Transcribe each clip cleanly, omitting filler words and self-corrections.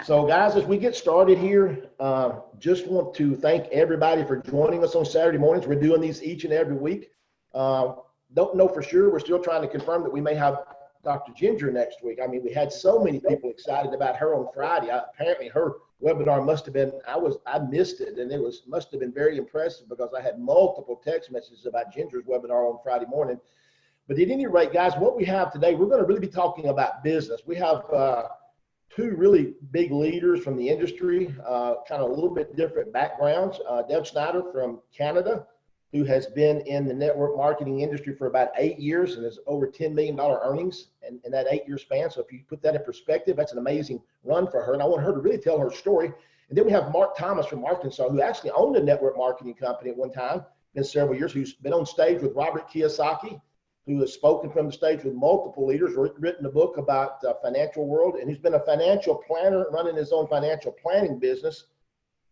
So guys, as we get started here, just want to thank everybody for joining us on Saturday mornings. We're doing these each and every week. Don't know for sure. We're still trying to confirm that we may have Dr. Ginger next week. I mean, we had so many people excited about her on Friday. Apparently her webinar must have been, I missed it, and must have been very impressive because I had multiple text messages about Ginger's webinar on Friday morning. But at any rate, guys, what we have today, we're going to really be talking about business. We have two really big leaders from the industry, kind of a little bit different backgrounds. Deb Schneider from Canada, who has been in the network marketing industry for about 8 years and has over $10 million earnings in that 8-year span. So if you put that in perspective, that's an amazing run for her. And I want her to really tell her story. And then we have Mark Thomas from Arkansas, who actually owned a network marketing company at one time, been several years, who's been on stage with Robert Kiyosaki, who has spoken from the stage with multiple leaders, written a book about the financial world, and he's been a financial planner running his own financial planning business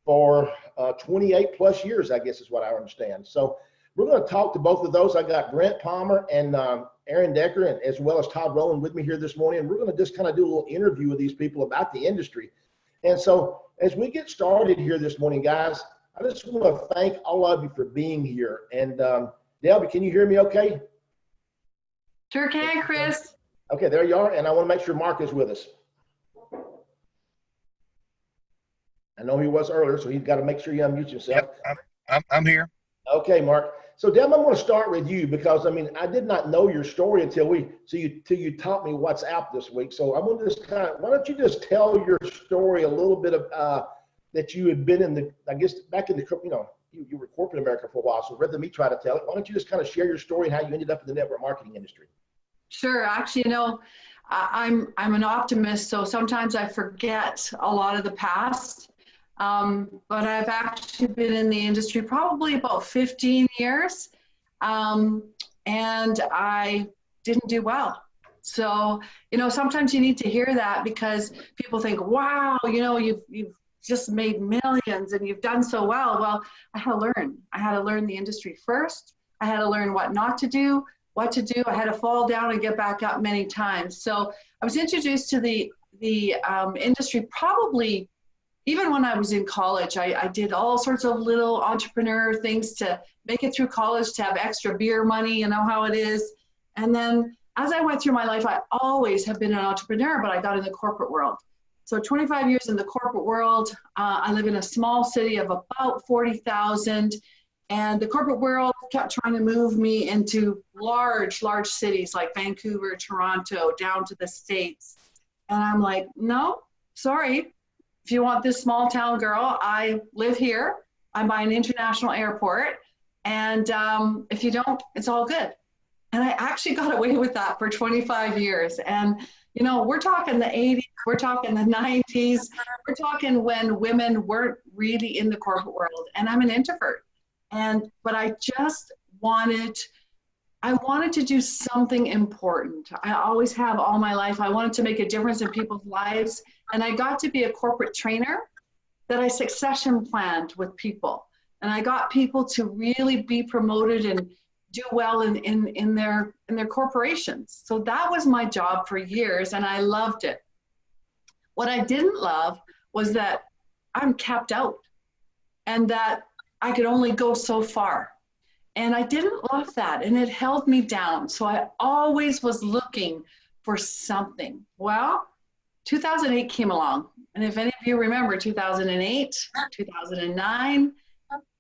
for 28 plus years, I guess is what I understand. So we're going to talk to both of those. I got Brent Palmer and Aaron Decker, and as well as Todd Rowland with me here this morning. And we're going to just kind of do a little interview with these people about the industry. And so as we get started here this morning, guys, I just want to thank all of you for being here. And Delby, can you hear me okay? Sure can, Chris. Okay, there you are. And I want to make sure Mark is with us. I know he was earlier, so he's got to make sure you unmute yourself. Yep, I'm here. Okay, Mark. So, Deb, I'm going to start with you because, I mean, I did not know your story until you taught me WhatsApp this week. So I'm going to just why don't you just tell your story a little bit of that you had been in the, I guess, back in the, you were corporate America for a while. So rather than me try to tell it, why don't you just kind of share your story and how you ended up in the network marketing industry? Sure. Actually, I'm an optimist, so sometimes I forget a lot of the past. But I've actually been in the industry probably about 15 years, and I didn't do well. So, sometimes you need to hear that because people think, wow, you've just made millions and you've done so well. Well, I had to learn. I had to learn the industry first. I had to learn what not to do, what to do. I had to fall down and get back up many times. So I was introduced to the industry probably even when I was in college. I did all sorts of little entrepreneur things to make it through college, to have extra beer money, you know how it is. And then as I went through my life, I always have been an entrepreneur, but I got in the corporate world. So 25 years in the corporate world. I live in a small city of about 40,000, and the corporate world kept trying to move me into large cities like Vancouver, Toronto, down to the States. And I'm like, no, sorry. If you want this small town girl, I live here. I'm by an international airport. And if you don't, it's all good. And I actually got away with that for 25 years. And, we're talking the 80s, we're talking the 90s, we're talking when women weren't really in the corporate world. And I'm an introvert. But I just wanted to do something important. I always have all my life. I wanted to make a difference in people's lives. And I got to be a corporate trainer that I succession planned with people. And I got people to really be promoted and do well in their corporations. So that was my job for years, and I loved it. What I didn't love was that I'm capped out and that I could only go so far. And I didn't love that, and it held me down. So I always was looking for something. Well, 2008 came along. And if any of you remember 2008, 2009,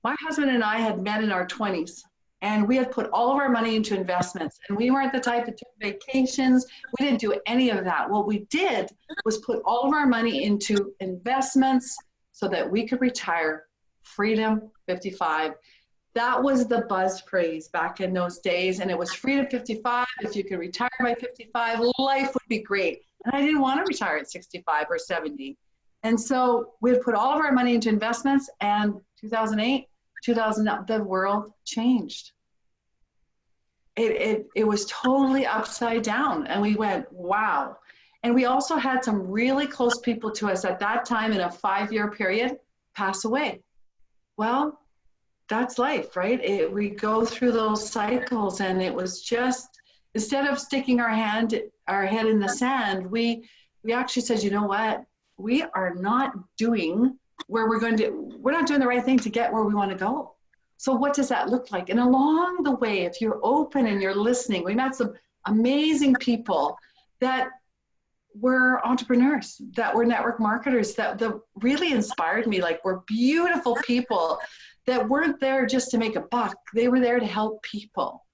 my husband and I had met in our 20s. And we had put all of our money into investments. And we weren't the type that took vacations. We didn't do any of that. What we did was put all of our money into investments so that we could retire Freedom 55. That was the buzz phrase back in those days. And it was Freedom 55. If you could retire by 55, life would be great. And I didn't want to retire at 65 or 70. And so we had put all of our money into investments, and 2008, 2009, the world changed. It was totally upside down, and we went, wow. And we also had some really close people to us at that time in a 5-year period pass away. Well, that's life, right? We go through those cycles, and it was just, instead of sticking our head in the sand, we actually said, you know what? we are not doing we're not doing the right thing to get where we want to go. So what does that look like? And along the way, if you're open and you're listening, we met some amazing people that were entrepreneurs, that were network marketers, that really inspired me. Like, we're beautiful people that weren't there just to make a buck. They were there to help people.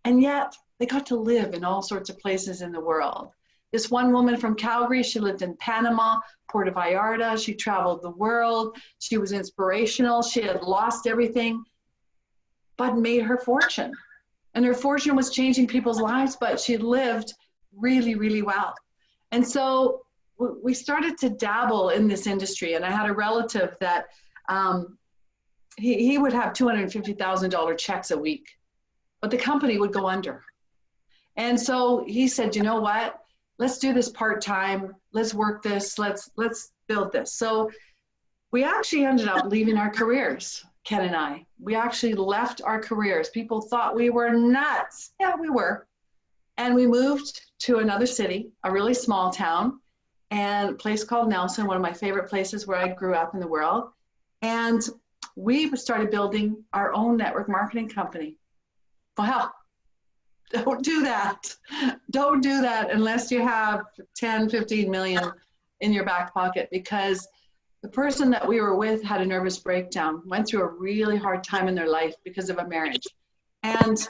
And yet they got to live in all sorts of places in the world. This one woman from Calgary, she lived in Panama, Puerto Vallarta. She traveled the world. She was inspirational. She had lost everything, but made her fortune. And her fortune was changing people's lives, but she lived really, really well. And so we started to dabble in this industry. And I had a relative that he would have $250,000 checks a week, but the company would go under. And so he said, you know what? Let's do this part-time. Let's work this. Let's build this. So we actually ended up leaving our careers, Ken and I. We actually left our careers. People thought we were nuts. Yeah, we were. And we moved to another city, a really small town, and a place called Nelson, one of my favorite places where I grew up in the world. And we started building our own network marketing company. Well, don't do that. Don't do that unless you have 10, 15 million in your back pocket, because the person that we were with had a nervous breakdown, went through a really hard time in their life because of a marriage, and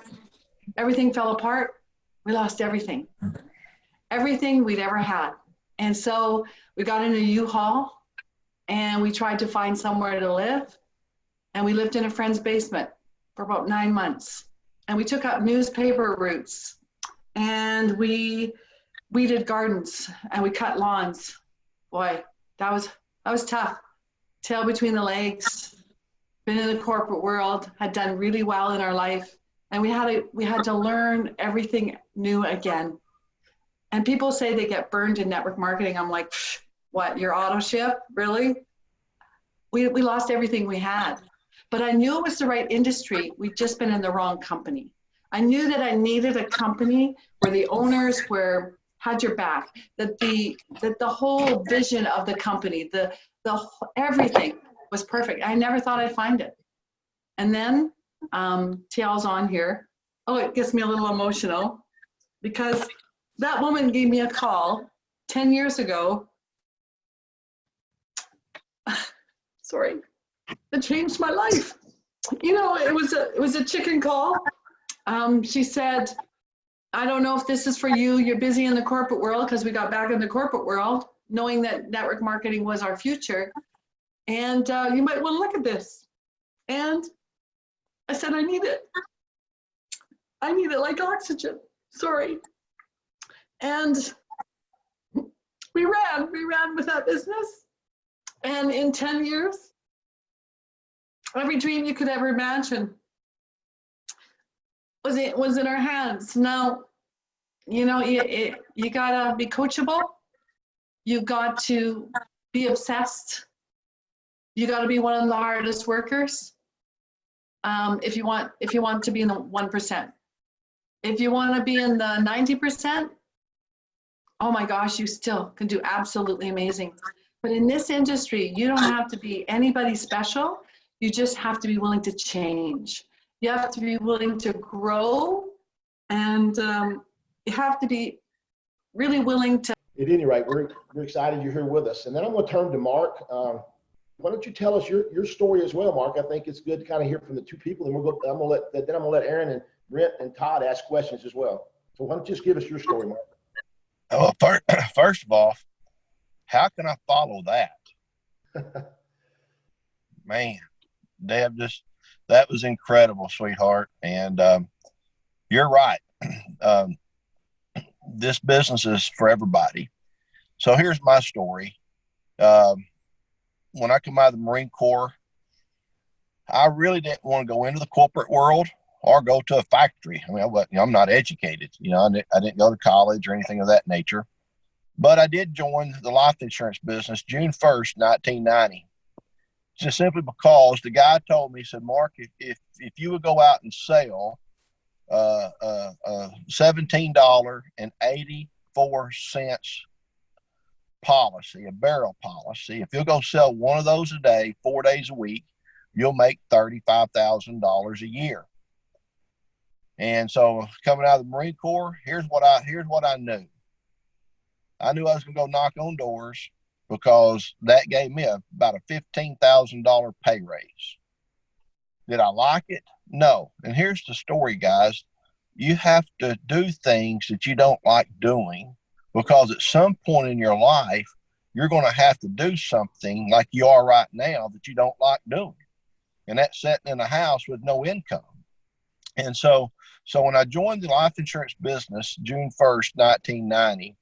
everything fell apart. We lost everything we'd ever had. And so we got in a U-Haul and we tried to find somewhere to live. And we lived in a friend's basement for about 9 months. And we took up newspaper routes, and we weeded gardens, and we cut lawns. Boy, that was tough. Tail between the legs, been in the corporate world, had done really well in our life. And we had to learn everything new again. And people say they get burned in network marketing. I'm like, what, your auto ship? Really? We lost everything we had. But I knew it was the right industry. We'd just been in the wrong company. I knew that I needed a company where the owners had your back, that the whole vision of the company, the everything was perfect. I never thought I'd find it. And then Tial's on here. Oh, it gets me a little emotional, because that woman gave me a call 10 years ago. Sorry. It changed my life. You know, it was a chicken call. She said, I don't know if this is for you. You're busy in the corporate world, because we got back in the corporate world, knowing that network marketing was our future. And you might want to look at this. And I said, I need it. I need it like oxygen. Sorry. And we ran with that business. And in 10 years, every dream you could ever imagine was in our hands. Now, you know, you gotta be coachable. You got to be obsessed. You gotta be one of the hardest workers. If you want to be in the 1%. If you want to be in the 90%, oh my gosh, you still can do absolutely amazing. But in this industry, you don't have to be anybody special. You just have to be willing to change. You have to be willing to grow, and you have to be really willing to. At any rate, we're excited you're here with us. And then I'm going to turn to Mark. Why don't you tell us your story as well, Mark? I think it's good to kind of hear from the two people, and I'm going to let Aaron and Brent and Todd ask questions as well. So why don't you just give us your story, Mark? Well, first of all, how can I follow that? Man, Deb, that was incredible, sweetheart. And you're right. This business is for everybody. So here's my story. When I come out of the Marine Corps, I really didn't want to go into the corporate world or go to a factory. I mean, I'm not educated. You know, I didn't go to college or anything of that nature. But I did join the life insurance business June 1st, 1990. Just simply because the guy told me, he said, Mark, if you would go out and sell $17.84 policy, a barrel policy, if you'll go sell one of those a day, 4 days a week, you'll make $35,000 a year. And so coming out of the Marine Corps, here's what I knew. I knew I was going to go knock on doors because that gave me about a $15,000 pay raise. Did I like it? No. And here's the story, guys. You have to do things that you don't like doing, because at some point in your life, you're going to have to do something like you are right now that you don't like doing. And that's sitting in a house with no income. And so when I joined the life insurance business, June 1st, 1990,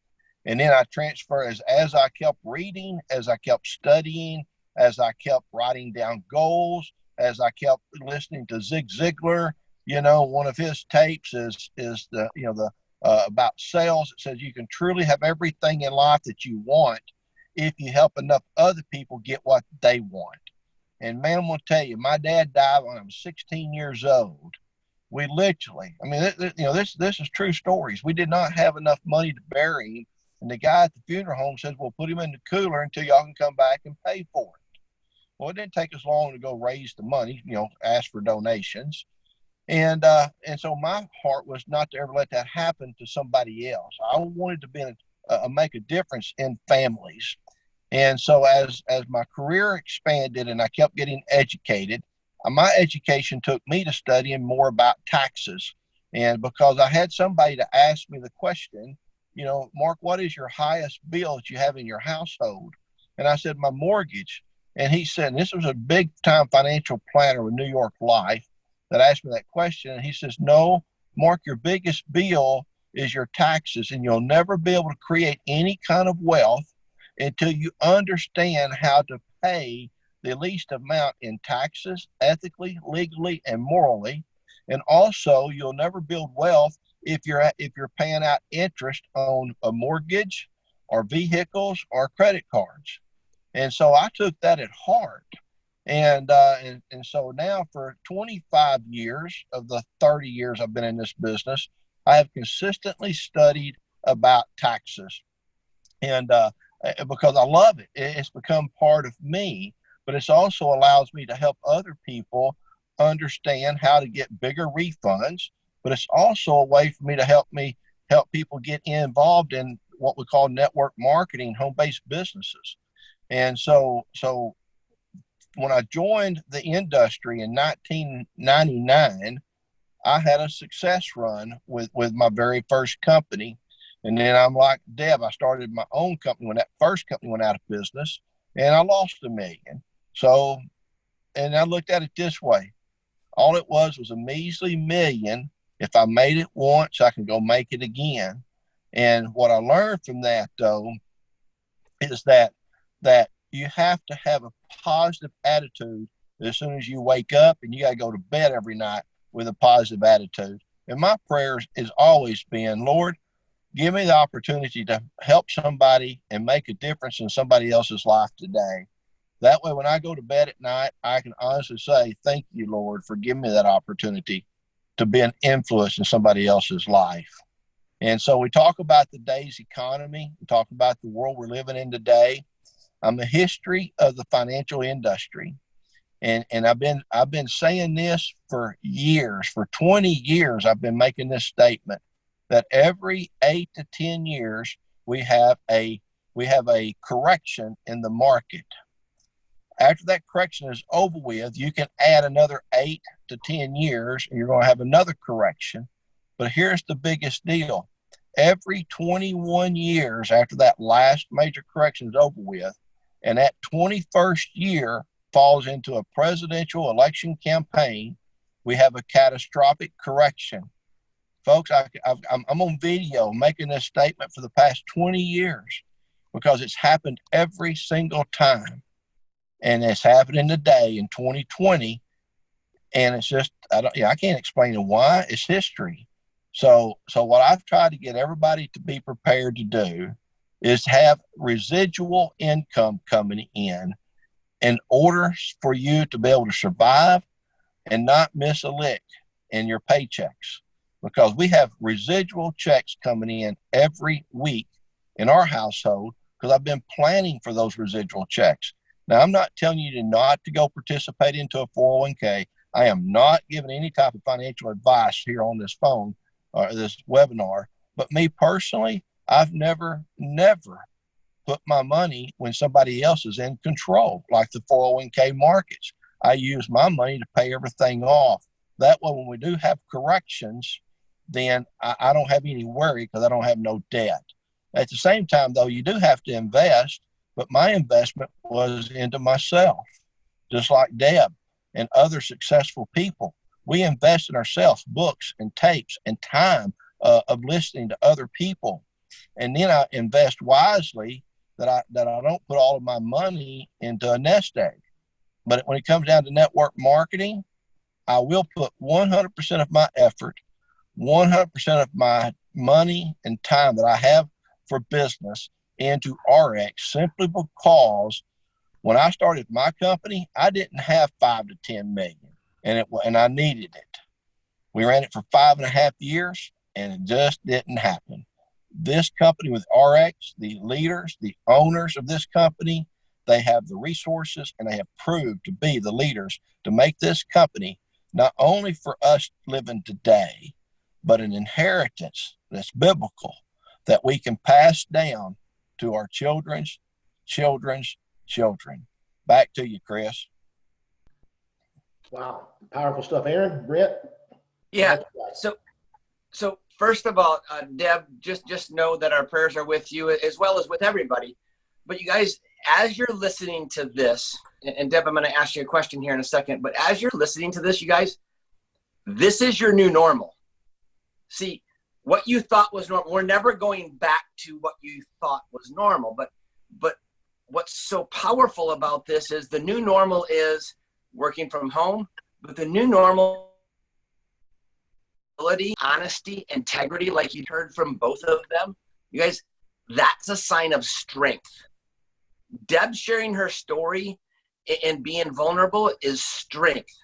and then I transferred as I kept reading, as I kept studying, as I kept writing down goals, as I kept listening to Zig Ziglar. You know, one of his tapes is the about sales. It says you can truly have everything in life that you want if you help enough other people get what they want. And man, I'm going to tell you, my dad died when I was 16 years old. We literally, I mean, this is true stories. We did not have enough money to bury him. And the guy at the funeral home says, well, put him in the cooler until y'all can come back and pay for it. Well, it didn't take us long to go raise the money, ask for donations. And so my heart was not to ever let that happen to somebody else. I wanted to make a difference in families. And so as my career expanded and I kept getting educated, my education took me to studying more about taxes. And because I had somebody to ask me the question, Mark, what is your highest bill that you have in your household? And I said, my mortgage. And he said, and this was a big time financial planner with New York Life that asked me that question. And he says, no, Mark, your biggest bill is your taxes, and you'll never be able to create any kind of wealth until you understand how to pay the least amount in taxes, ethically, legally, and morally. And also, you'll never build wealth if you're paying out interest on a mortgage or vehicles or credit cards. And so I took that at heart. And so now for 25 years of the 30 years I've been in this business, I have consistently studied about taxes. And because I love it. It's become part of me, but it also allows me to help other people understand how to get bigger refunds. But it's also a way for me to help people get involved in what we call network marketing, home-based businesses. And so when I joined the industry in 1999, I had a success run with my very first company. And then I'm like Deb, I started my own company when that first company went out of business, and I lost $1 million. So, and I looked at it this way. All it was a measly $1 million. If I made it once, I can go make it again. And what I learned from that, though, is that you have to have a positive attitude as soon as you wake up, and you got to go to bed every night with a positive attitude. And my prayers has always been, Lord, give me the opportunity to help somebody and make a difference in somebody else's life today. That way, when I go to bed at night, I can honestly say, thank you, Lord, for giving me that opportunity to be an influence in somebody else's life. And so we talk about today's economy. We talk about the world we're living in today. I'm a history of the financial industry. And I've been saying this for years. For 20 years, I've been making this statement that every 8 to 10 years, we have a correction in the market. After that correction is over with, you can add another 8 to 10 years, and you're going to have another correction. But here's the biggest deal. Every 21 years after that last major correction is over with, and that 21st year falls into a presidential election campaign, we have a catastrophic correction. Folks, I'm on video making this statement for the past 20 years because it's happened every single time. And it's happening today in 2020. And it's just, I can't explain why. It's history. So what I've tried to get everybody to be prepared to do is have residual income coming in order for you to be able to survive and not miss a lick in your paychecks. Because we have residual checks coming in every week in our household because I've been planning for those residual checks. Now, I'm not telling you not to go participate into a 401k. I am not giving any type of financial advice here on this phone or this webinar. But me personally, I've never put my money when somebody else is in control, like the 401k markets. I use my money to pay everything off. That way, when we do have corrections, then I don't have any worry because I don't have no debt. At the same time, though, you do have to invest, but my investment was into myself, just like Deb and other successful people. We invest in ourselves, books and tapes and time of listening to other people. And then I invest wisely that I don't put all of my money into a nest egg. But when it comes down to network marketing, I will put 100% of my effort, 100% of my money and time that I have for business into RX, simply because when I started my company, I didn't have 5 to 10 million, and I needed it. We ran it for 5.5 years, and it just didn't happen. This company with RX, the leaders, the owners of this company, they have the resources and they have proved to be the leaders to make this company not only for us living today, but an inheritance that's biblical that we can pass down to our children's children's children. Back to you, Chris. Wow, powerful stuff. Aaron, Brent? Yeah. So first of all, Deb, just know that our prayers are with you as well as with everybody. But you guys, as you're listening to this, and Deb, I'm going to ask you a question here in a second, but as you're listening to this, you guys, this is your new normal. See, what you thought was normal, we're never going back to what you thought was normal. But what's so powerful about this is the new normal is working from home, but the new normal, honesty, integrity, like you heard from both of them, you guys, that's a sign of strength. Deb sharing her story and being vulnerable is strength.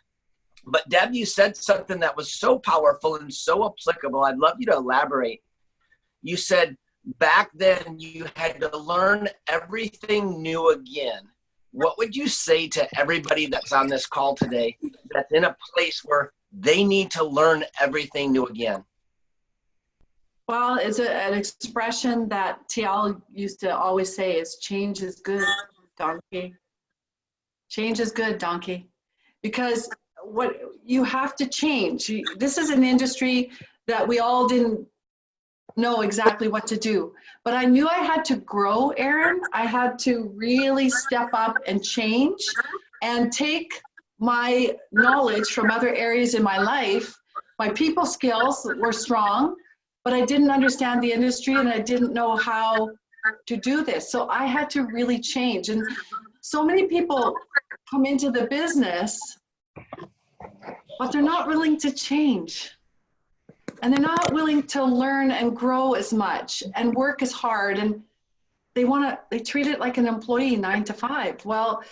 But Deb, you said something that was so powerful and so applicable. I'd love you to elaborate. You said back then you had to learn everything new again. What would you say to everybody that's on this call today that's in a place where they need to learn everything new again? Well, it's an expression that TL used to always say is change is good, donkey. Change is good, donkey. Because what you have to change. This is an industry that we all didn't know exactly what to do. But I knew I had to grow, Aaron. I had to really step up and change and take my knowledge from other areas in my life. My people skills were strong, but I didn't understand the industry and I didn't know how to do this. So I had to really change. And so many people come into the business, but they're not willing to change. And they're not willing to learn and grow as much and work as hard. And they treat it like an employee, 9 to 5. Well,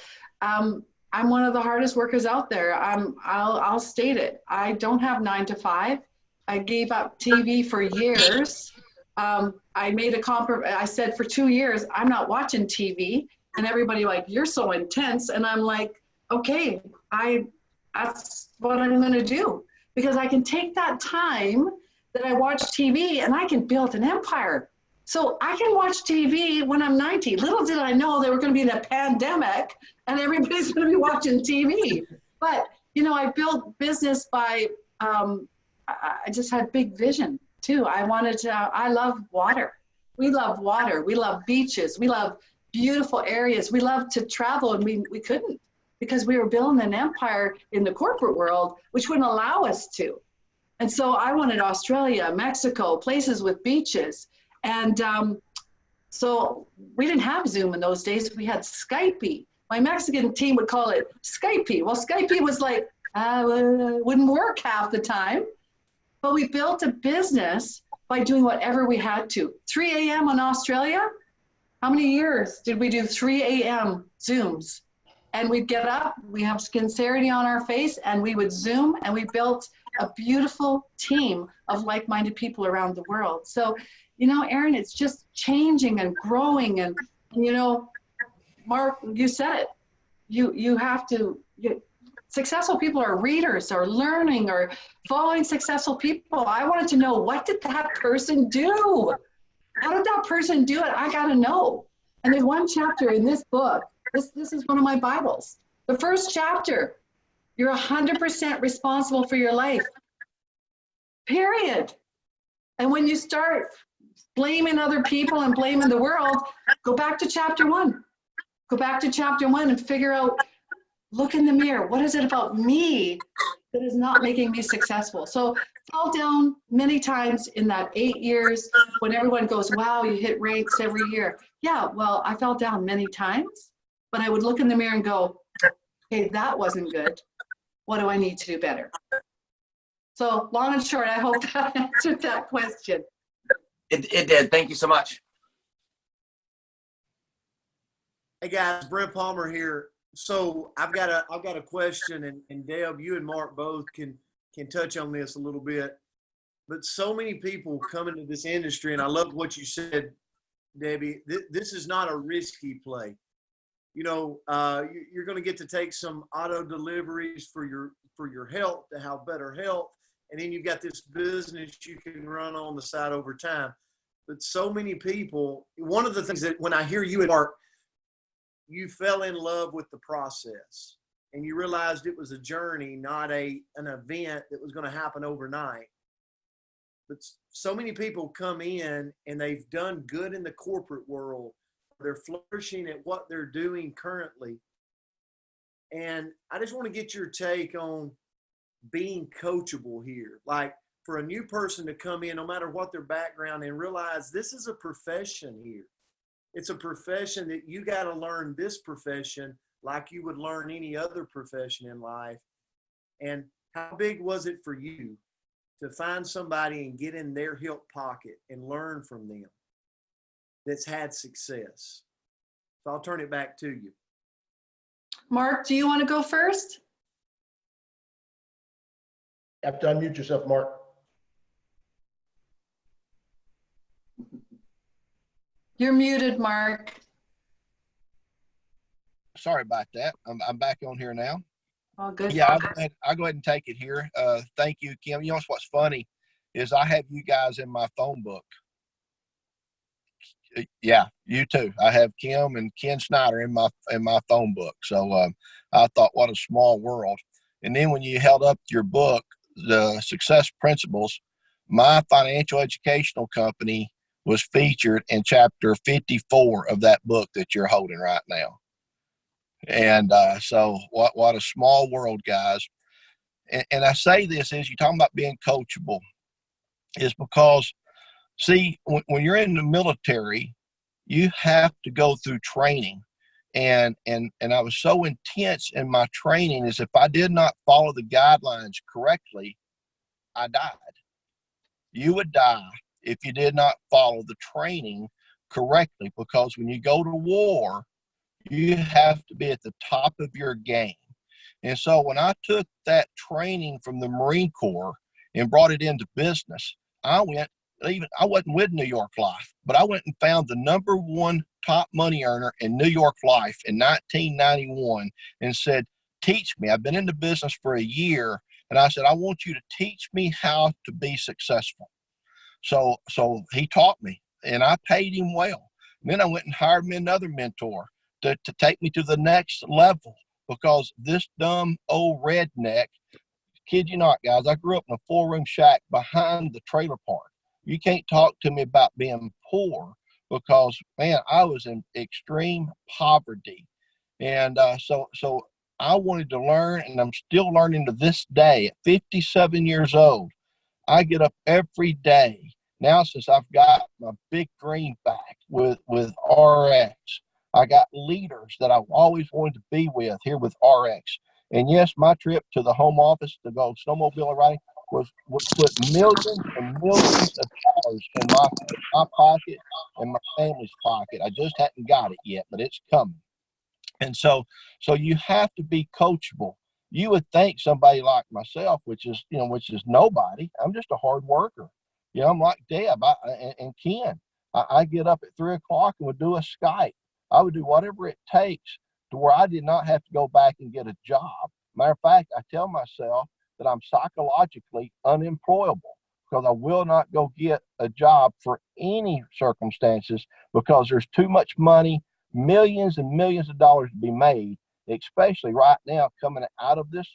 I'm one of the hardest workers out there. I'll state it. I don't have 9 to 5. I gave up TV for years. I made a compromise. I said for 2 years, I'm not watching TV. And everybody like, you're so intense. And I'm like, okay, that's what I'm going to do. Because I can take that time that I watch TV and I can build an empire. So I can watch TV when I'm 90. Little did I know there were going to be a pandemic and everybody's going to be watching TV. But, I built business by, I just had big vision too. I love water. We love water. We love beaches. We love beautiful areas. We love to travel and we couldn't, because we were building an empire in the corporate world, which wouldn't allow us to. And so I wanted Australia, Mexico, places with beaches. And so we didn't have Zoom in those days. We had Skype. My Mexican team would call it Skype. Well, Skype was like, wouldn't work half the time. But we built a business by doing whatever we had to. 3 a.m. in Australia, how many years did we do 3 a.m. Zooms? And we'd get up, we have sincerity on our face, and we would Zoom, and we built a beautiful team of like-minded people around the world. So, Aaron, it's just changing and growing and You know, Mark, you said it. You have to, successful people are readers or learning or following successful people. I wanted to know, what did that person do? How did that person do it? I got to know. And there's one chapter in this book. This is one of my Bibles. The first chapter, you're 100% responsible for your life. Period. And when you start blaming other people and blaming the world, go back to chapter 1. Go back to chapter 1 and figure out, look in the mirror. What is it about me that is not making me successful? So fall down many times in that 8 years when everyone goes, wow, you hit ranks every year. Yeah, well, I fell down many times, but I would look in the mirror and go, hey, that wasn't good. What do I need to do better? So long and short, I hope that answered that question. It did. Thank you so much. Hey guys, Brent Palmer here. So I've got a question, and Deb, you and Mark both can touch on this a little bit. But so many people come into this industry, and I love what you said, Debbie. This is not a risky play. You know, you're going to get to take some auto deliveries for your health to have better health, and then you've got this business you can run on the side over time. But so many people, one of the things that when I hear you and Mark, you fell in love with the process, and you realized it was a journey, not an event that was going to happen overnight. But so many people come in and they've done good in the corporate world. They're flourishing at what they're doing currently. And I just want to get your take on being coachable here. Like, for a new person to come in, no matter what their background, and realize this is a profession here. It's a profession that you got to learn this profession like you would learn any other profession in life. And how big was it for you to find somebody and get in their hip pocket and learn from them that's had success? So I'll turn it back to you. Mark, do you want to go first? You have to unmute yourself, Mark. You're muted, Mark. Sorry about that. I'm back on here now. Oh, good. Yeah, I'll go ahead and take it here. Thank you, Kim. You know what's funny is I have you guys in my phone book. Yeah, you too. I have Kim and Ken Schneider in my phone book. So I thought, what a small world. And then when you held up your book, the Success Principles, my financial educational company was featured in chapter 54 of that book that you're holding right now. And so what a small world, guys. And I say this as you're talking about being coachable is because, see, when you're in the military, you have to go through training. And I was so intense in my training is if I did not follow the guidelines correctly, I died. You would die if you did not follow the training correctly, because when you go to war, you have to be at the top of your game. And so when I took that training from the Marine Corps and brought it into business, I wasn't with New York Life, but I went and found the #1 top money earner in New York Life in 1991 and said, teach me. I've been in the business for a year. And I said, I want you to teach me how to be successful. So he taught me, and I paid him well. And then I went and hired me another mentor to take me to the next level, because this dumb old redneck, kid you not, guys, I grew up in a 4-room shack behind the trailer park. You can't talk to me about being poor, because, man, I was in extreme poverty. And so I wanted to learn, and I'm still learning to this day. At 57 years old, I get up every day now since I've got my big green back with RX. I got leaders that I've always wanted to be with here with RX. And yes, my trip to the home office to go snowmobile riding was put millions and millions of dollars in my pocket and my family's pocket. I just hadn't got it yet, but it's coming. And so you have to be coachable. You would think somebody like myself, which is nobody. I'm just a hard worker. I'm like Deb and Ken. I get up at 3 o'clock and would do a Skype. I would do whatever it takes to where I did not have to go back and get a job. Matter of fact, I tell myself that I'm psychologically unemployable because I will not go get a job for any circumstances because there's too much money, millions and millions of dollars to be made, especially right now coming out of this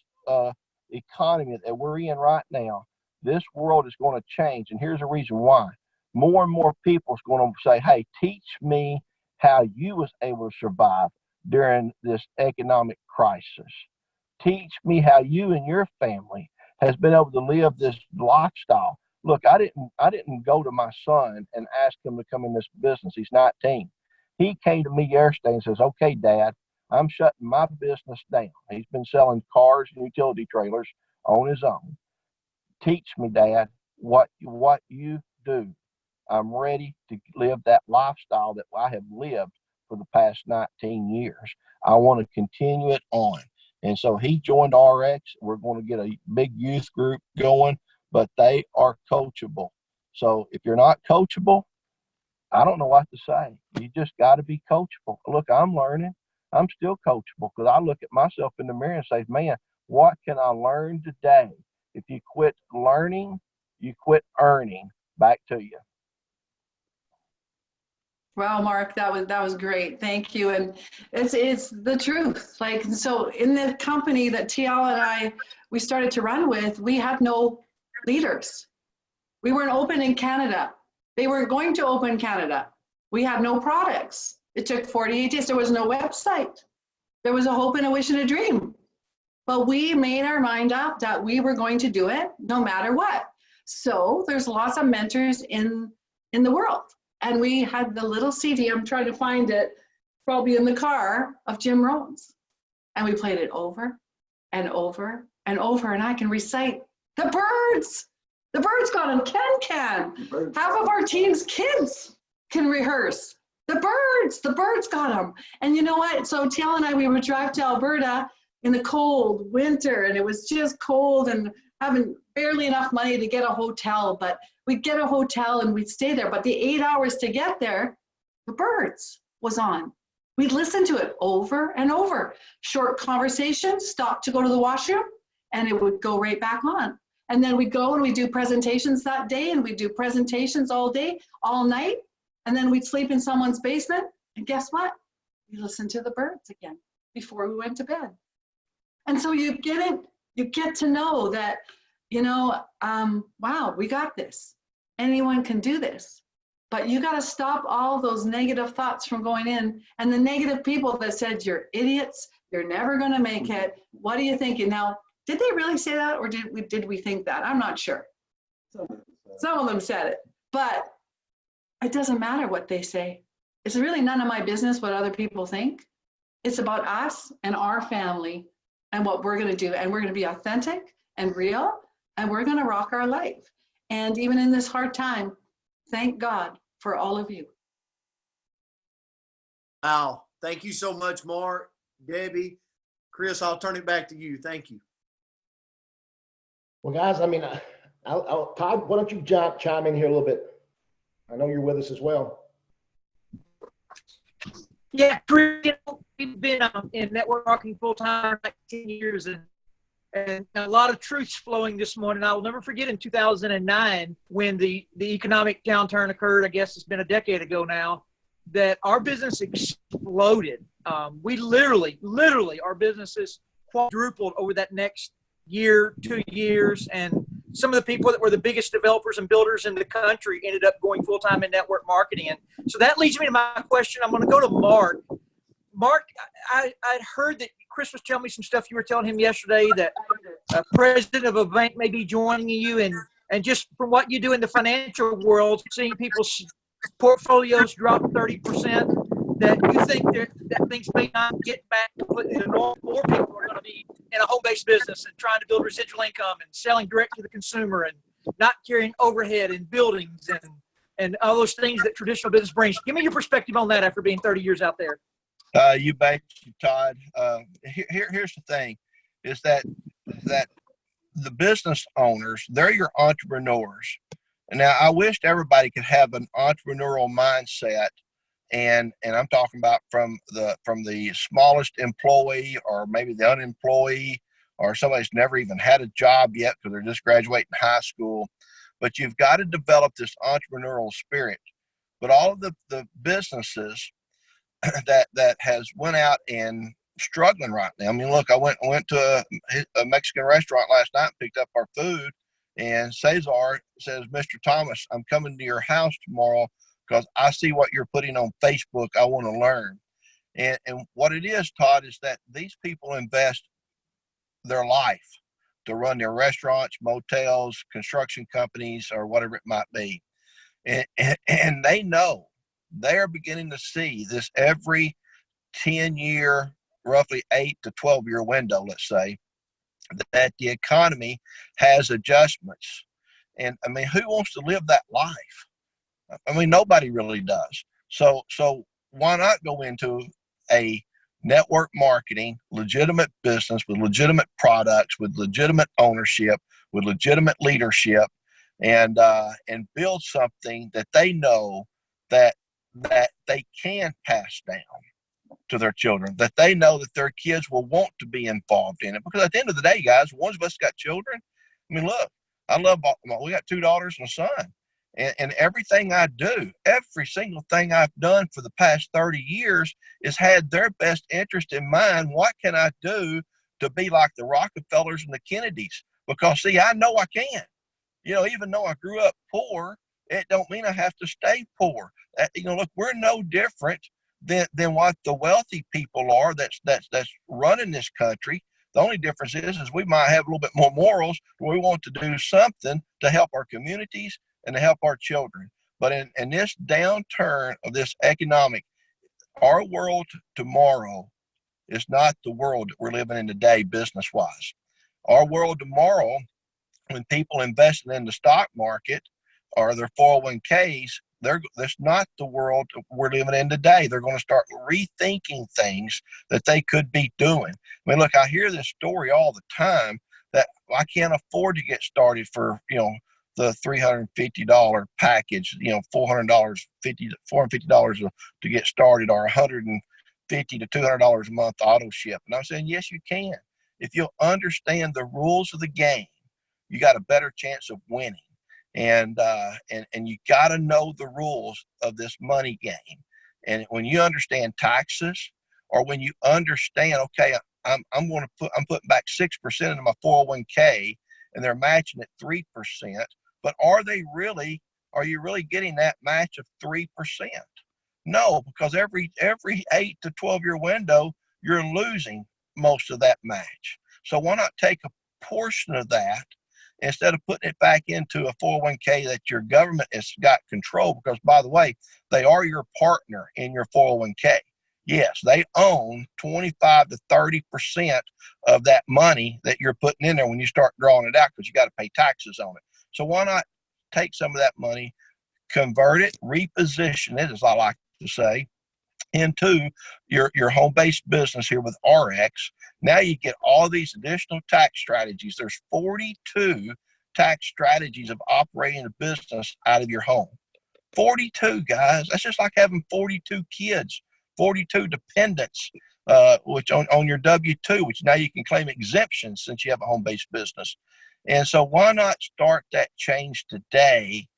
economy that we're in right now. This world is going to change, and here's the reason why. More and more people is going to say, hey, teach me how you was able to survive during this economic crisis. Teach me how you and your family has been able to live this lifestyle. Look, I didn't go to my son and ask him to come in this business. He's 19. He came to me yesterday and says, okay, Dad, I'm shutting my business down. He's been selling cars and utility trailers on his own. Teach me, Dad, what you do. I'm ready to live that lifestyle that I have lived for the past 19 years. I want to continue it on. And so he joined RX. We're going to get a big youth group going, but they are coachable. So if you're not coachable, I don't know what to say. You just got to be coachable. Look, I'm learning. I'm still coachable because I look at myself in the mirror and say, man, what can I learn today? If you quit learning, you quit earning. Back to you. Wow, Mark, that was great. Thank you. And it's the truth. Like, so in the company that TL and we started to run with, we had no leaders. We weren't open in Canada. They weren't going to open Canada. We had no products. It took 48 days. There was no website. There was a hope and a wish and a dream. But we made our mind up that we were going to do it no matter what. So there's lots of mentors in the world. And we had the little CD, I'm trying to find it, probably in the car, of Jim Rohn's. And we played it over and over and over. And I can recite the birds. The birds got him. Ken can. Half of our team's kids can rehearse. The birds got them. And you know what? So TL and we would drive to Alberta in the cold winter, and it was just cold and having barely enough money to get a hotel, but we'd get a hotel and we'd stay there. But the 8 hours to get there, the birds was on. We'd listen to it over and over. Short conversation, stop to go to the washroom, and it would go right back on. And then we'd go and we'd do presentations that day, and we'd do presentations all day, all night. And then we'd sleep in someone's basement. And guess what? We listened to the birds again before we went to bed. And so you get to know that, wow, we got this. Anyone can do this. But you got to stop all those negative thoughts from going in, and the negative people that said, you're idiots, you're never going to make it. What are you thinking? Now, did they really say that, or did we think that? I'm not sure. Some of them said it, but it doesn't matter what they say. It's really none of my business what other people think. It's about us and our family and what we're going to do. And we're going to be authentic and real, and we're going to rock our life. And even in this hard time, thank God for all of you. Wow. Thank you so much, Mark, Debbie, Chris. I'll turn it back to you. Thank you. Well, guys, I mean, Todd, why don't you chime in here a little bit? I know you're with us as well. Yeah, we've been in network marketing full time like 10 years, and a lot of truths flowing this morning. I will never forget in 2009 when the economic downturn occurred. I guess it's been a decade ago now, that our business exploded. We literally, our businesses quadrupled over that next year, 2 years, and some of the people that were the biggest developers and builders in the country ended up going full-time in network marketing. And so that leads me to my question. I'm going to go to Mark. Mark, I'd heard that Chris was telling me some stuff you were telling him yesterday, that a president of a bank may be joining you, and just from what you do in the financial world, seeing people's portfolios drop 30%, that you think that things may not get back completely to normal. More people are going to be in a home-based business and trying to build residual income and selling direct to the consumer and not carrying overhead in buildings and all those things that traditional business brings. Give me your perspective on that after being 30 years out there. You bet, Todd. Here's the thing, is that the business owners, they're your entrepreneurs. And now I wished everybody could have an entrepreneurial mindset And I'm talking about from the smallest employee, or maybe the unemployee, or somebody's never even had a job yet because they're just graduating high school. But you've got to develop this entrepreneurial spirit. But all of the businesses that has went out and struggling right now. I mean, look, I went to a Mexican restaurant last night and picked up our food, and Cesar says, "Mr. Thomas, I'm coming to your house tomorrow because I see what you're putting on Facebook. I want to learn." And what it is, Todd, is that these people invest their life to run their restaurants, motels, construction companies, or whatever it might be. And they know, they are beginning to see this every 10-year, roughly 8 to 12-year window, let's say, that the economy has adjustments. And I mean, who wants to live that life? I mean, nobody really does. So why not go into a network marketing, legitimate business with legitimate products, with legitimate ownership, with legitimate leadership, and build something that they know that they can pass down to their children, that they know that their kids will want to be involved in it. Because at the end of the day, guys, ones of us got children. I mean, look, we got 2 daughters and a son. And everything I do, every single thing I've done for the past 30 years has had their best interest in mind. What can I do to be like the Rockefellers and the Kennedys? Because, see, I know I can. You know, even though I grew up poor, it don't mean I have to stay poor. Look, we're no different than what the wealthy people are that's running this country. The only difference is we might have a little bit more morals. We want to do something to help our communities and to help our children. But in this downturn of this economic, our world tomorrow is not the world that we're living in today, business-wise. Our world tomorrow, when people investing in the stock market or their 401ks, that's not the world we're living in today. They're going to start rethinking things that they could be doing. I mean, look, I hear this story all the time that I can't afford to get started for, the $350 package, $450 to get started, or $150 to $200 a month auto ship. And I'm saying, yes, you can. If you'll understand the rules of the game, you got a better chance of winning. And you got to know the rules of this money game. And when you understand taxes, or when you understand, okay, I'm putting back 6% into my 401k, and they're matching at 3%. But are you really getting that match of 3%? No, because every 8 to 12-year window, you're losing most of that match. So why not take a portion of that instead of putting it back into a 401k that your government has got control? Because, by the way, they are your partner in your 401k. Yes, they own 25 to 30% of that money that you're putting in there when you start drawing it out, because you got to pay taxes on it. So why not take some of that money, convert it, reposition it, as I like to say, into your home-based business here with RX. Now you get all these additional tax strategies. There's 42 tax strategies of operating a business out of your home. 42, guys. That's just like having 42 kids, 42 dependents, which on your W-2, which now you can claim exemptions since you have a home-based business. And so why not start that change today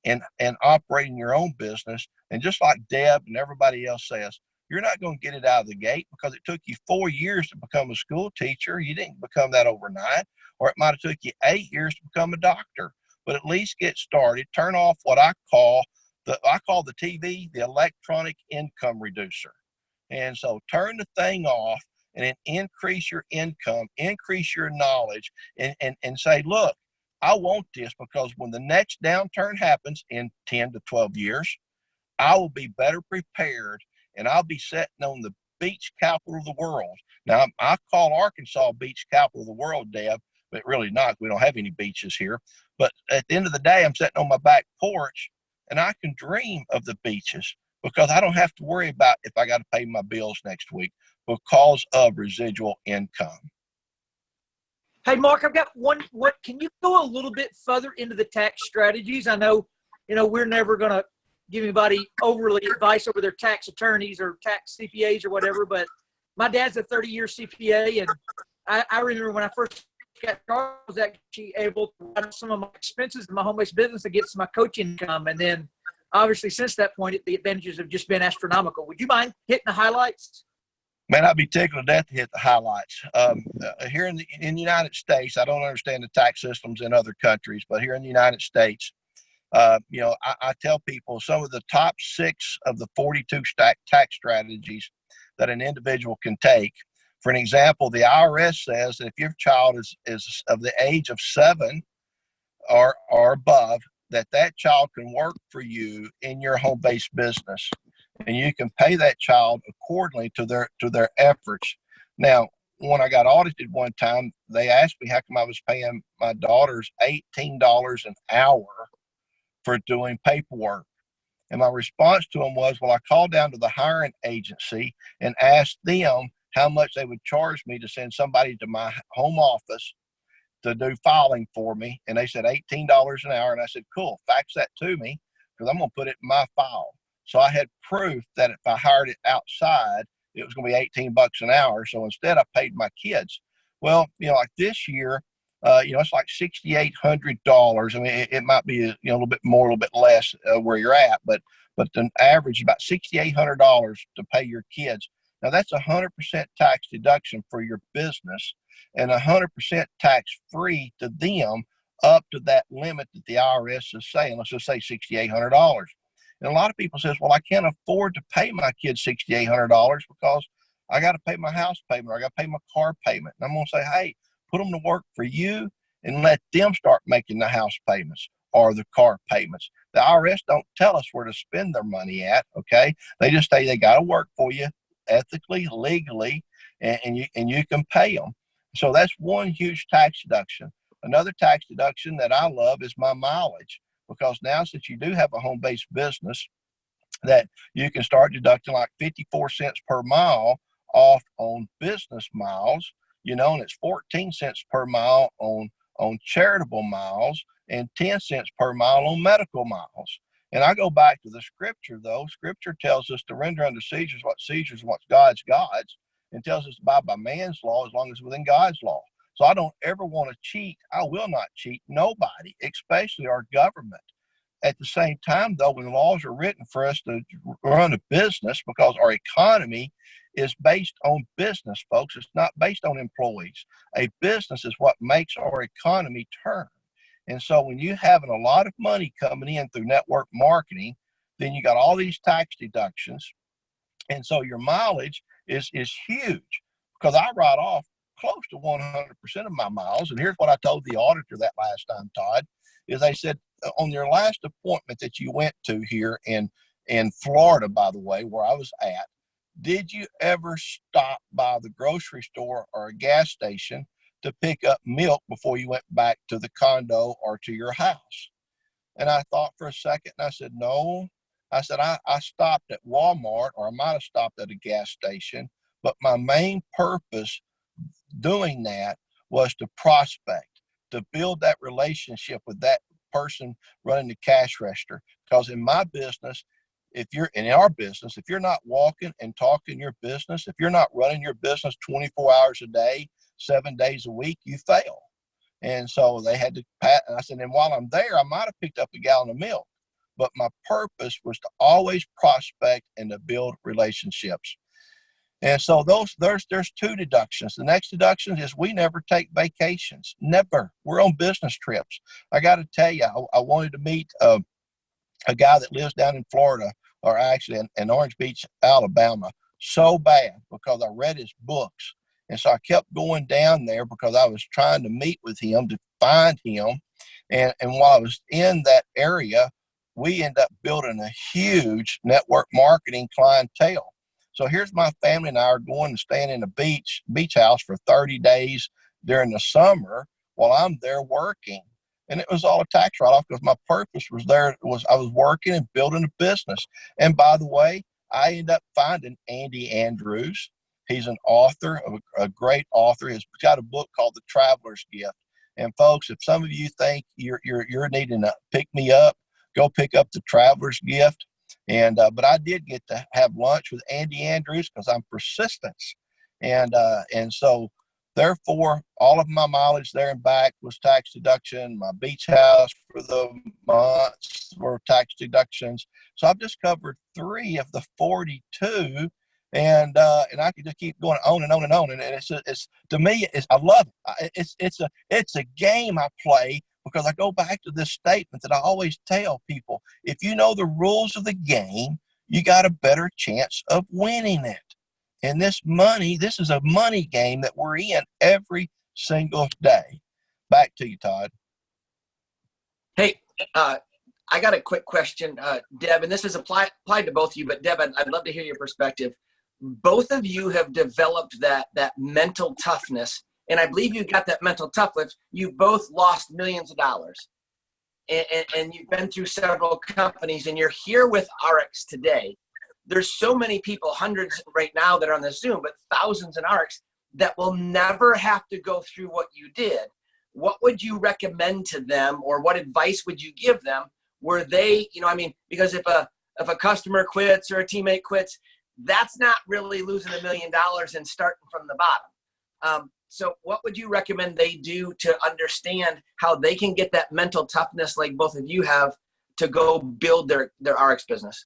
and operating your own business? And just like Deb and everybody else says, you're not going to get it out of the gate because it took you 4 years to become a school teacher. You didn't become that overnight. Or it might have took you 8 years to become a doctor. But at least get started. Turn off what I call the TV, the electronic income reducer. And so turn the thing off and then increase your income, increase your knowledge, and say, look, I want this because when the next downturn happens in 10 to 12 years, I will be better prepared, and I'll be sitting on the beach capital of the world. Now, I call Arkansas beach capital of the world, Deb, but really not. We don't have any beaches here. But at the end of the day, I'm sitting on my back porch, and I can dream of the beaches because I don't have to worry about if I got to pay my bills next week because of residual income. Hey, Mark, I've got one. Can you go a little bit further into the tax strategies? I know, we're never going to give anybody overly advice over their tax attorneys or tax CPAs or whatever, but my dad's a 30-year CPA, and I remember when I first got started, I was actually able to run some of my expenses in my home-based business against my coaching income. And then obviously since that point, the advantages have just been astronomical. Would you mind hitting the highlights? Man, I'd be tickled to death to hit the highlights. Here in the United States, I don't understand the tax systems in other countries, but here in the United States, I tell people some of the top 6 of the 42 tax strategies that an individual can take. For an example, the IRS says that if your child is of the age of 7 or above, that child can work for you in your home-based business, and you can pay that child accordingly to their efforts. Now, when I got audited one time, they asked me how come I was paying my daughters $18 an hour for doing paperwork. And my response to them was, well, I called down to the hiring agency and asked them how much they would charge me to send somebody to my home office to do filing for me. And they said $18 an hour. And I said, cool, fax that to me because I'm going to put it in my file. So I had proof that if I hired it outside, it was going to be 18 bucks an hour. So instead I paid my kids. Well, like this year, it's like $6,800. I mean, it might be a little bit more, a little bit less where you're at, but the average is about $6,800 to pay your kids. Now that's 100% tax deduction for your business and 100% tax free to them up to that limit that the IRS is saying. Let's just say $6,800. And a lot of people says, well, I can't afford to pay my kids $6,800 because I got to pay my house payment or I got to pay my car payment. And I'm going to say, hey, put them to work for you and let them start making the house payments or the car payments. The IRS don't tell us where to spend their money at, okay? They just say they got to work for you ethically, legally, and you can pay them. So that's one huge tax deduction. Another tax deduction that I love is my mileage, because now since you do have a home-based business, that you can start deducting like 54 cents per mile off on business miles, and it's 14 cents per mile on charitable miles and 10 cents per mile on medical miles. And I go back to the scripture, though. Scripture tells us to render unto Caesar's what Caesar's and what's God's, and tells us to abide by man's law as long as it's within God's law. So I don't ever want to cheat. I will not cheat nobody, especially our government. At the same time, though, when laws are written for us to run a business, because our economy is based on business, folks. It's not based on employees. A business is what makes our economy turn. And so when you having a lot of money coming in through network marketing, then you got all these tax deductions. And so your mileage is huge, because I write off close to 100% of my miles. And here's what I told the auditor that last time, Todd, is they said, on your last appointment that you went to here in Florida, by the way, where I was at, did you ever stop by the grocery store or a gas station to pick up milk before you went back to the condo or to your house? And I thought for a second, and I said, no. I said, I stopped at Walmart, or I might have stopped at a gas station, but my main purpose doing that was to prospect, to build that relationship with that person running the cash register. Because in my business, if you're not walking and talking your business, if you're not running your business 24 hours a day, 7 days a week, you fail. And so they had to pat. And I said, and while I'm there, I might have picked up a gallon of milk, but my purpose was to always prospect and to build relationships. And so there's 2 deductions. The next deduction is we never take vacations. Never. We're on business trips. I got to tell you, I wanted to meet a guy that lives down in Florida, or actually in Orange Beach, Alabama, so bad, because I read his books. And so I kept going down there because I was trying to meet with him, to find him. And while I was in that area, we ended up building a huge network marketing clientele. So here's my family and I are going and staying in a beach house for 30 days during the summer while I'm there working. And it was all a tax write-off, because my purpose was I was working and building a business. And by the way, I ended up finding Andy Andrews. He's an author, a great author. He's got a book called The Traveler's Gift. And folks, if some of you think you're needing to pick me up, go pick up The Traveler's Gift. But I did get to have lunch with Andy Andrews because I'm persistent. And so therefore, all of my mileage there and back was tax deduction. My beach house for the months were tax deductions. So I've just covered 3 of the 42, and I could just keep going on and on and on. And it's to me, I love it. It's a game I play because I go back to this statement that I always tell people: if you know the rules of the game, you got a better chance of winning it. And this is a money game that we're in every single day. Back to you, Todd. Hey, I got a quick question, Deb, and this is applied to both of you, but Deb, I'd love to hear your perspective. Both of you have developed that mental toughness, and I believe you got that mental toughness. You both lost millions of dollars, and you've been through several companies, and you're here with RX today. There's so many people, hundreds right now that are on the Zoom, but thousands in RX that will never have to go through what you did. What would you recommend to them, or what advice would you give them where they, because if a customer quits or a teammate quits, that's not really losing $1 million and starting from the bottom. So what would you recommend they do to understand how they can get that mental toughness like both of you have to go build their RX business?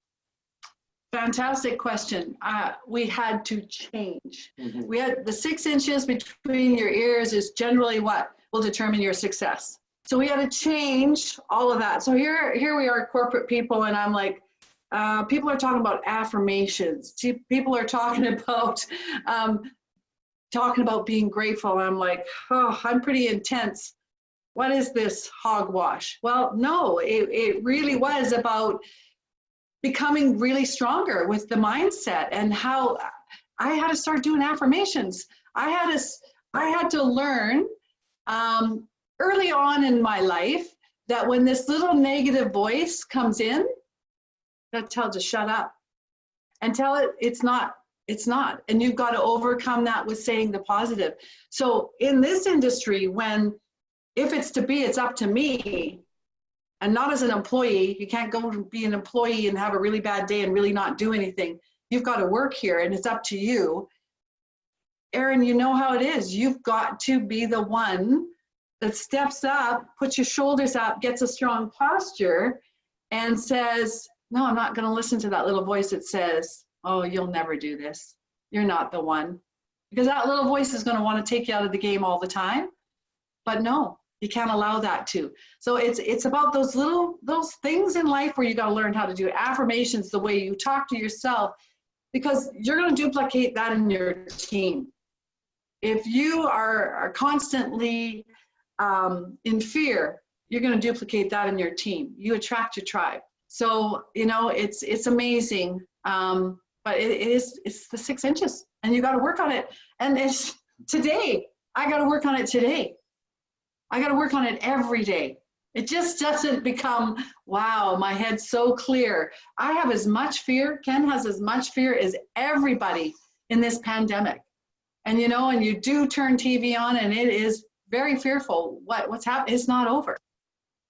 Fantastic question. We had to change. Mhm. We had the 6 inches between your ears is generally what will determine your success. So we had to change all of that. So here we are, corporate people, and I'm like, people are talking about affirmations. People are talking about being grateful. I'm like, oh, I'm pretty intense. What is this hogwash? Well, no, it really was about becoming really stronger with the mindset, and how I had to start doing affirmations. I had to learn early on in my life that when this little negative voice comes in, that tells it shut up and tell it it's not. And you've got to overcome that with saying the positive. So in this industry, if it's to be, it's up to me. And not as an employee. You can't go and be an employee and have a really bad day and really not do anything. You've got to work here, and it's up to you. Aaron, you know how it is. You've got to be the one that steps up, puts your shoulders up, gets a strong posture, and says, no, I'm not going to listen to that little voice that says, oh, you'll never do this. You're not the one. Because that little voice is going to want to take you out of the game all the time. But no. You can't allow that to. So it's about those things in life where you got to learn how to do affirmations, the way you talk to yourself, because you're going to duplicate that in your team. If you are constantly in fear, you're going to duplicate that in your team. You attract your tribe. So it's amazing, but it's the 6 inches, and you got to work on it. And it's today. I got to work on it today. I got to work on it every day. It just doesn't become, wow, my head's so clear. I have as much fear, Ken has as much fear as everybody in this pandemic. And and you do turn TV on, and it is very fearful. What's happening? It's not over.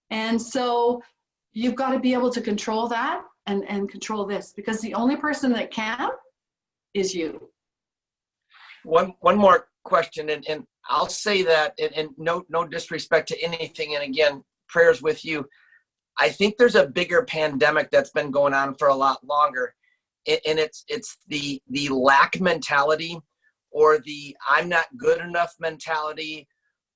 And so you've got to be able to control that and control this, because the only person that can is you. One more question, and I'll say that, and no disrespect to anything, and again, prayers with you. I think there's a bigger pandemic that's been going on for a lot longer, and it's the lack mentality, or the I'm not good enough mentality,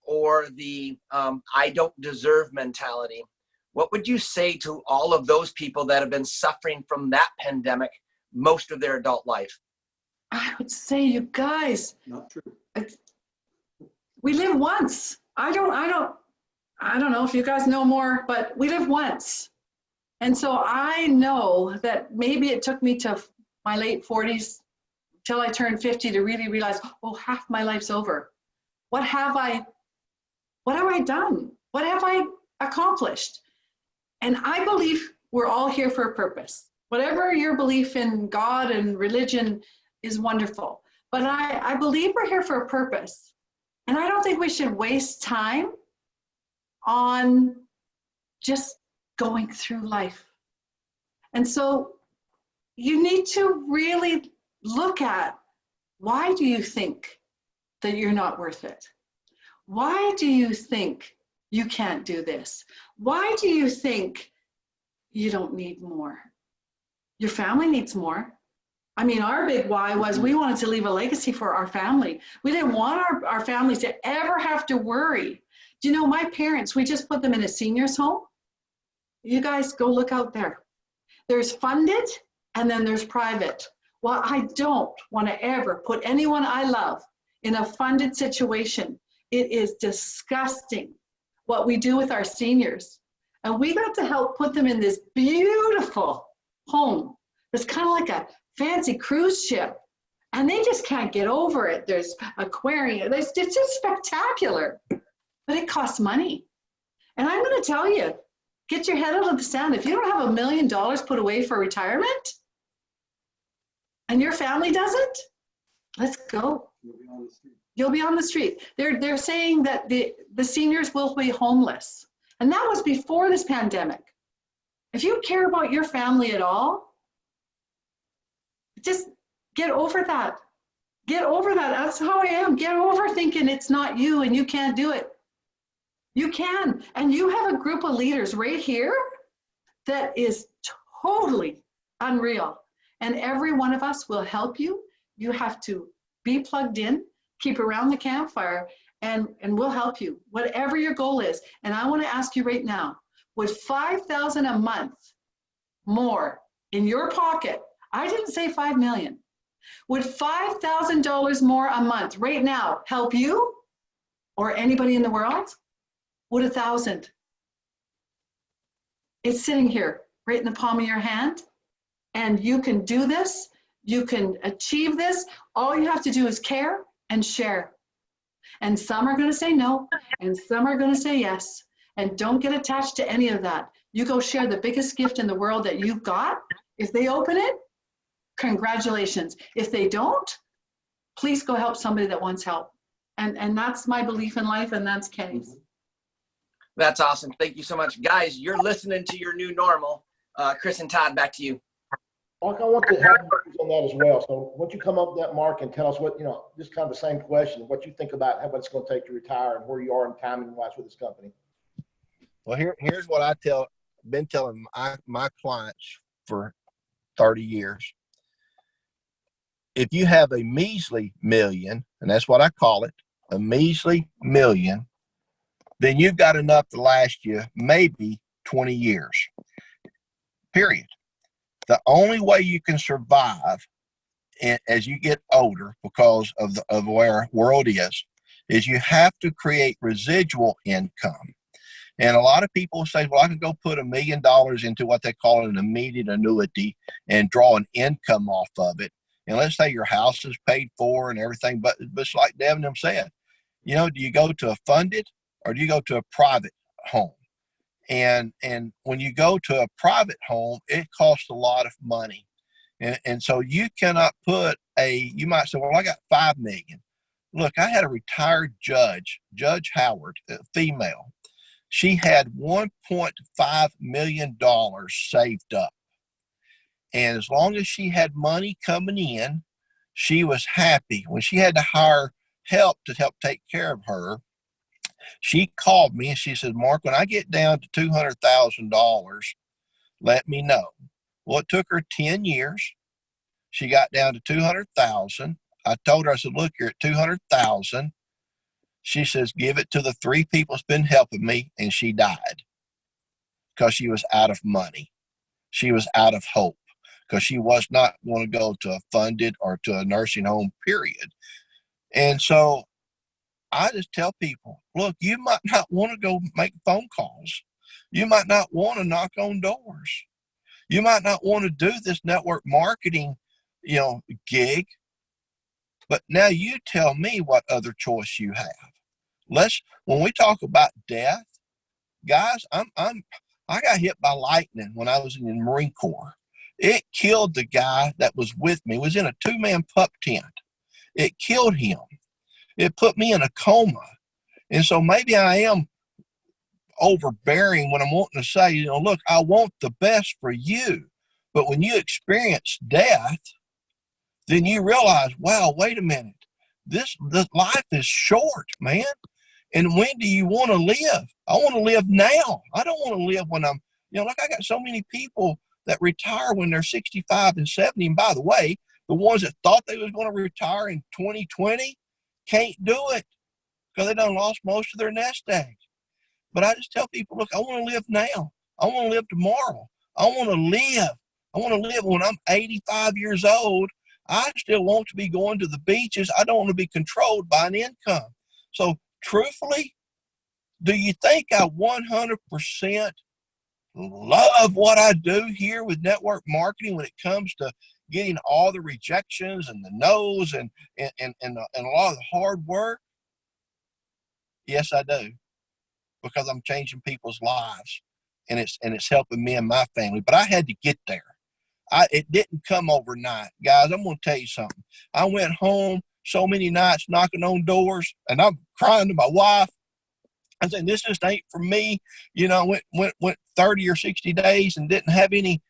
or the I don't deserve mentality. What would you say to all of those people that have been suffering from that pandemic most of their adult life? I would say, you guys, Not true. We live once. I don't know if you guys know more, but we live once. And so I know that maybe it took me to my late 40s till I turned 50 to really realize, oh, half my life's over. What have I done? What have I accomplished? And I believe we're all here for a purpose. Whatever your belief in God and religion is wonderful. But I believe we're here for a purpose. And I don't think we should waste time on just going through life. And so you need to really look at, why do you think that you're not worth it? Why do you think you can't do this? Why do you think you don't need more? Your family needs more. I mean, our big why was we wanted to leave a legacy for our family. We didn't want our families to ever have to worry. Do you know, my parents, we just put them in a senior's home. You guys go look out there. There's funded and then there's private. Well, I don't want to ever put anyone I love in a funded situation. It is disgusting what we do with our seniors. And we got to help put them in this beautiful home. It's kind of like a fancy cruise ship. And they just can't get over it. There's aquarium. It's just spectacular. But it costs money. And I'm going to tell you, get your head out of the sand. If you don't have $1 million put away for retirement, and your family doesn't, let's go. You'll be on the street. They're saying that the seniors will be homeless. And that was before this pandemic. If you care about your family at all, just get over that. Get over that. That's how I am. Get over thinking it's not you and you can't do it. You can. And you have a group of leaders right here that is totally unreal. And every one of us will help you. You have to be plugged in, keep around the campfire, and we'll help you, whatever your goal is. And I want to ask you right now, with $5,000 a month more in your pocket, I didn't say 5 million, would $5,000 more a month right now help you or anybody in the world? Would 1,000? It's sitting here right in the palm of your hand, and you can do this. You can achieve this. All you have to do is care and share. And some are going to say no, and some are going to say yes. And don't get attached to any of that. You go share the biggest gift in the world that you've got. If they open it, congratulations. If they don't, please go help somebody that wants help. And that's my belief in life, and that's Kenny's. That's awesome. Thank you so much. Guys, you're listening to your new normal. Chris and Todd, back to you. Mark, I want to have you on that as well. So once you come up with that, Mark, and tell us what, just kind of the same question, what you think about how much it's going to take to retire and where you are in timing wise with this company. Well, here's what been telling my clients for 30 years. If you have a measly million, and that's what I call it, a measly million, then you've got enough to last you maybe 20 years, period. The only way you can survive as you get older, because of where our world is you have to create residual income. And a lot of people say, well, I can go put $1 million into what they call an immediate annuity and draw an income off of it. And let's say your house is paid for and everything, but it's like Devin said, do you go to a funded or do you go to a private home? And when you go to a private home, it costs a lot of money. And so you cannot put you might say, well, I got 5 million. Look, I had a retired judge, Judge Howard, a female. She had $1.5 million saved up. And as long as she had money coming in, she was happy. When she had to hire help to help take care of her, she called me and she said, Mark, when I get down to $200,000, let me know. Well, it took her 10 years. She got down to 200,000. I told her, I said, look, you're at 200,000. She says, give it to the 3 people that's been helping me. And she died because she was out of money. She was out of hope because she was not going to go to a funded or to a nursing home, period. And so I just tell people, look, you might not want to go make phone calls. You might not want to knock on doors. You might not want to do this network marketing, gig. But now you tell me what other choice you have. When we talk about death, guys, I got hit by lightning when I was in the Marine Corps. It killed the guy that was with me. It was in a 2-man pup tent. It killed him. It put me in a coma. And so maybe I am overbearing when I'm wanting to say, look, I want the best for you, But when you experience death, then you realize, wow, wait a minute. The life is short, man. And when do you want to live? I want to live now. I don't want to live when I'm, like I got so many people that retire when they're 65 and 70. And by the way, the ones that thought they was going to retire in 2020 can't do it because they done lost most of their nest eggs. But I just tell people, look, I want to live now. I want to live tomorrow. I want to live. I want to live when I'm 85 years old. I still want to be going to the beaches. I don't want to be controlled by an income. So truthfully, do you think I 100% love what I do here with network marketing when it comes to getting all the rejections and the no's and a lot of the hard work? Yes, I do, because I'm changing people's lives, and it's helping me and my family. But I had to get there. It didn't come overnight, guys. I'm going to tell you something. I went home so many nights knocking on doors, and I'm crying to my wife. I said, this just ain't for me. Went 30 or 60 days and didn't have any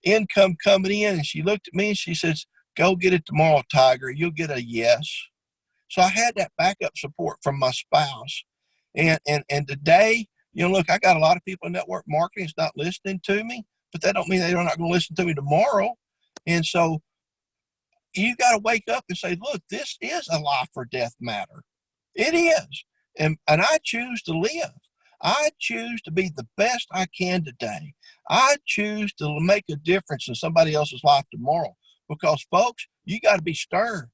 income coming in. And she looked at me and she says, go get it tomorrow, Tiger. You'll get a yes. So I had that backup support from my spouse. And today, look, I got a lot of people in network marketing that's not listening to me, but that don't mean they're not going to listen to me tomorrow. And so you got to wake up and say, look, this is a life or death matter. It is. And I choose to live. I choose to be the best I can today. I choose to make a difference in somebody else's life tomorrow. Because, folks, you got to be stern.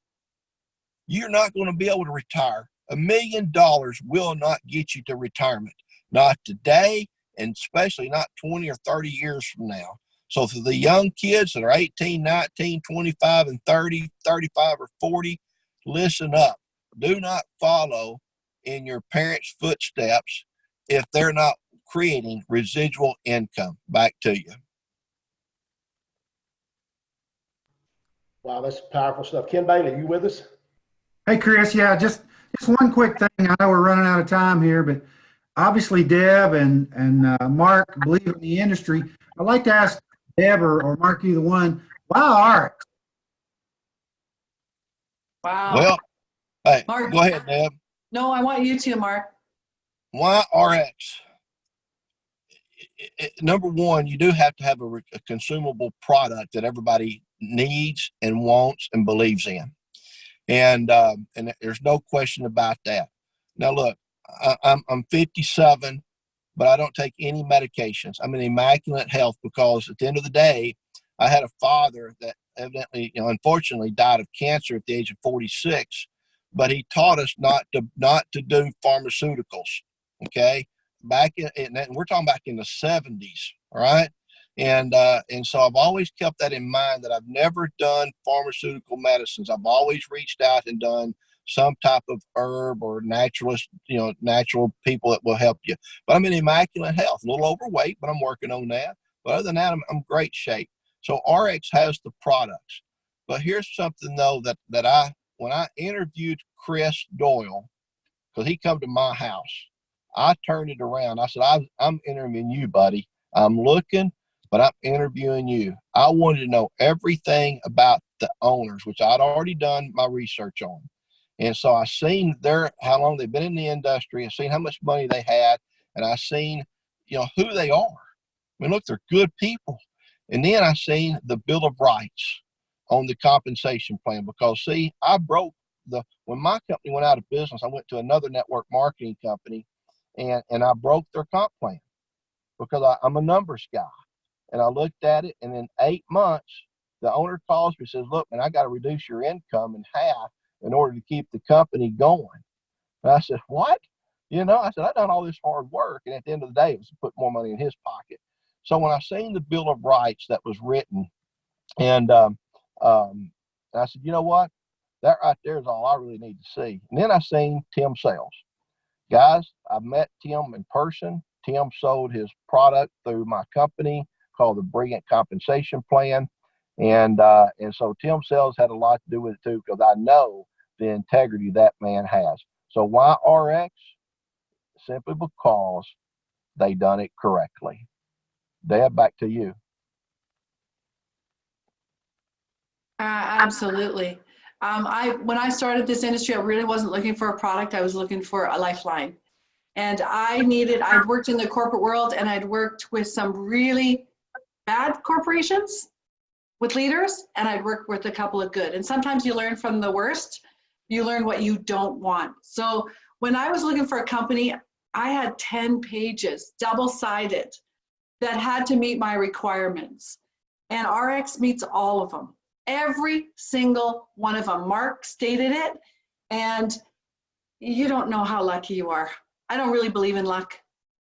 You're not going to be able to retire. $1 million will not get you to retirement. Not today, and especially not 20 or 30 years from now. So for the young kids that are 18, 19, 25, and 30, 35, or 40, listen up. Do not follow in your parents' footsteps if they're not creating residual income. Back to you. Wow, that's powerful stuff. Ken Bailey, you with us? Hey, Chris. Yeah, just one quick thing. I know we're running out of time here, but obviously Deb and Mark believe in the industry. I'd like to ask Deb or Mark, either one, why RX? Wow. Well, hey, Mark. go ahead, Deb. No, I want you to, Mark. Why RX? Number one, you do have to have a consumable product that everybody needs and wants and believes in. And there's no question about that. Now, look, I'm 57, but I don't take any medications. I'm in immaculate health because at the end of the day, I had a father that evidently, unfortunately died of cancer at the age of 46, but he taught us not to do pharmaceuticals. Okay. Back and we're talking back in the 70s. All right. And so I've always kept that in mind, that I've never done pharmaceutical medicines. I've always reached out and done some type of herb or naturalist, natural people that will help you. But I'm in immaculate health, a little overweight, but I'm working on that. But other than that, I'm great shape. So RX has the products. But here's something though that when I interviewed Chris Doyle, because he come to my house, I turned it around. I said, I'm interviewing you, buddy. I'm looking, but I'm interviewing you. I wanted to know everything about the owners, which I'd already done my research on. And so I seen how long they've been in the industry. I seen how much money they had, and I seen, who they are. I mean, look, they're good people. And then I seen the Bill of Rights on the compensation plan, because see, when my company went out of business, I went to another network marketing company, and I broke their comp plan because I'm a numbers guy. And I looked at it, and in 8 months, the owner calls me and says, look, man, I got to reduce your income in half in order to keep the company going. And I said, what? I said, I done all this hard work. And at the end of the day, it was to put more money in his pocket. So when I seen the Bill of Rights that was written, and I said, you know what? That right there is all I really need to see. And then I seen Tim Sales. Guys, I've met Tim in person. Tim sold his product through my company called the Brilliant Compensation Plan. And so Tim Sales had a lot to do with it too, because I know the integrity that man has. So why RX? Simply because they done it correctly. Deb, back to you. Absolutely. When I started this industry, I really wasn't looking for a product. I was looking for a lifeline. And I'd worked in the corporate world, and I'd worked with some really bad corporations with leaders, and I'd worked with a couple of good. And sometimes you learn from the worst, you learn what you don't want. So when I was looking for a company, I had 10 pages, double-sided, that had to meet my requirements. And RX meets all of them. Every single one of them. Mark stated it, and you don't know how lucky you are. I don't really believe in luck.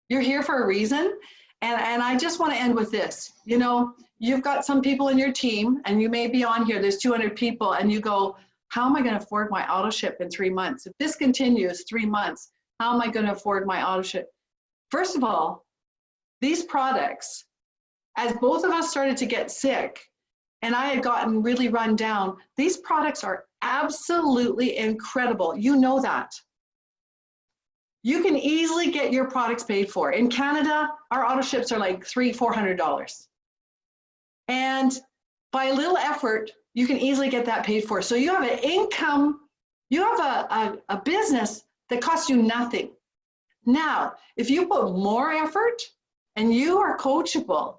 You're here for a reason. And I just want to end with this. You know, you've got some people in your team, and you may be on here, there's 200 people, and you go, how am I going to afford my auto ship in 3 months? If this continues 3 months, how am I going to afford my auto ship? First of all, these products, as both of us started to get sick, and I had gotten really run down, these products are absolutely incredible. You know that. You can easily get your products paid for. In Canada, our auto ships are like $300-400. And by a little effort, you can easily get that paid for. So you have an income, you have a business that costs you nothing. Now, if you put more effort and you are coachable,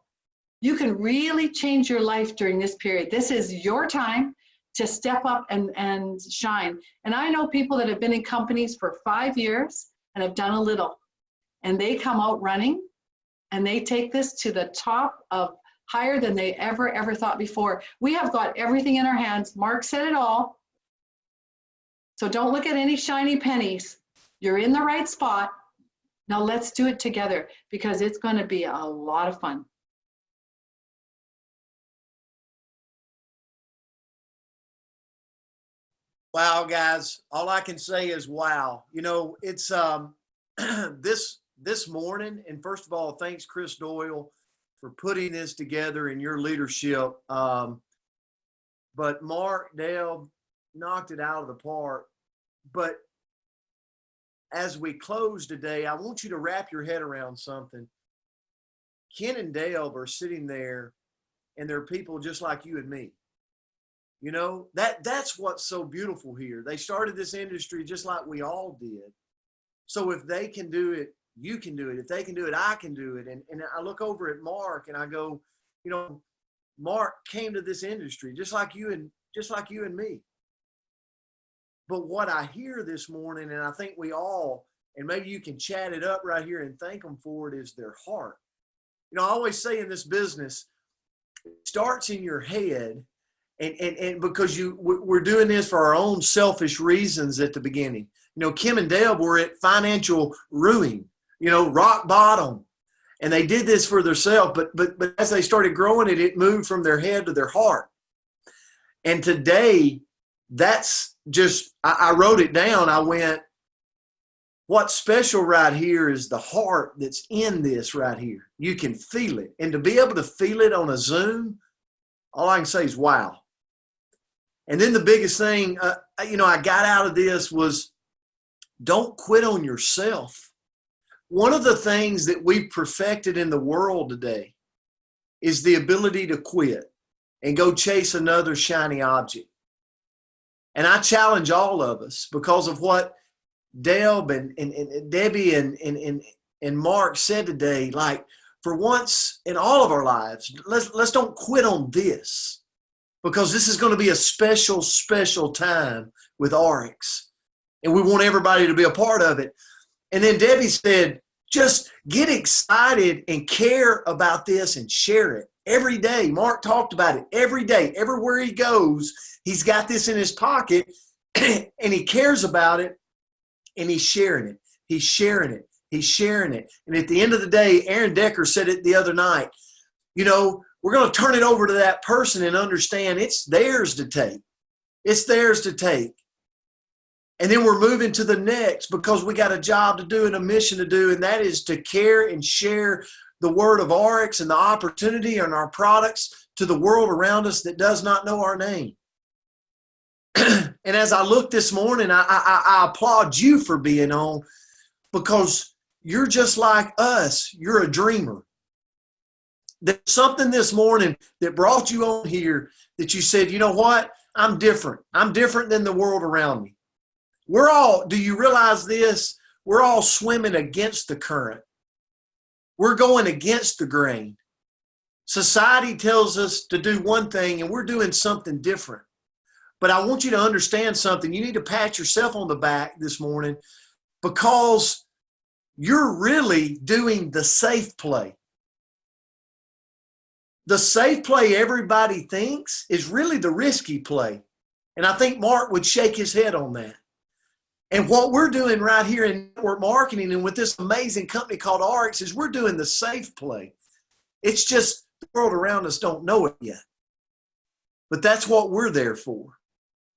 you can really change your life during this period. This is your time to step up and shine. And I know people that have been in companies for 5 years and have done a little, and they come out running, and they take this to the top of higher than they ever thought before. We have got everything in our hands. Mark said it all. So don't look at any shiny pennies. You're in the right spot. Now let's do it together, because it's going to be a lot of fun. Wow, guys, all I can say is wow. You know, it's this morning, and first of all, thanks Chris Doyle for putting this together in your leadership. But Mark, Dale knocked it out of the park. But as we close today, I want you to wrap your head around something. Ken and Dale are sitting there, and they're people just like you and me. You know, that's what's so beautiful here. They started this industry just like we all did. So if they can do it, you can do it. If they can do it, I can do it. And I look over at Mark and I go, you know, Mark came to this industry just like you and me. But what I hear this morning, and I think we all, and maybe you can chat it up right here and thank them for it, is their heart. You know, I always say in this business, it starts in your head. And because we're doing this for our own selfish reasons at the beginning. You know, Kim and Deb were at financial ruin, you know, rock bottom. And they did this for themselves. But as they started growing it, it moved from their head to their heart. And today, that's just, I wrote it down. I went, what's special right here is the heart that's in this right here. You can feel it. And to be able to feel it on a Zoom, all I can say is wow. And then the biggest thing, you know, I got out of this was don't quit on yourself. One of the things that we've perfected in the world today is the ability to quit and go chase another shiny object. And I challenge all of us because of what Deb and Debbie and Mark said today, like for once in all of our lives, let's don't quit on this. Because this is going to be a special, special time with RX. And we want everybody to be a part of it. And then Debbie said, just get excited and care about this and share it every day. Mark talked about it every day. Everywhere he goes, he's got this in his pocket and he cares about it and he's sharing it. He's sharing it. He's sharing it. And at the end of the day, Aaron Decker said it the other night, you know, we're going to turn it over to that person and understand it's theirs to take. It's theirs to take. And then we're moving to the next because we got a job to do and a mission to do, and that is to care and share the word of RX and the opportunity and our products to the world around us that does not know our name. And as I look this morning, I applaud you for being on because you're just like us. You're a dreamer. there's something this morning that brought you on here that you said, you know what? I'm different. I'm different than the world around me. Do you realize this? We're all swimming against the current. We're going against the grain. Society tells us to do one thing and we're doing something different. But I want you to understand something. You need to pat yourself on the back this morning because you're really doing the safe play. The safe play everybody thinks is really the risky play. And I think Mark would shake his head on that. And what we're doing right here in network marketing and with this amazing company called RX is we're doing the safe play. It's just the world around us don't know it yet. But that's what we're there for.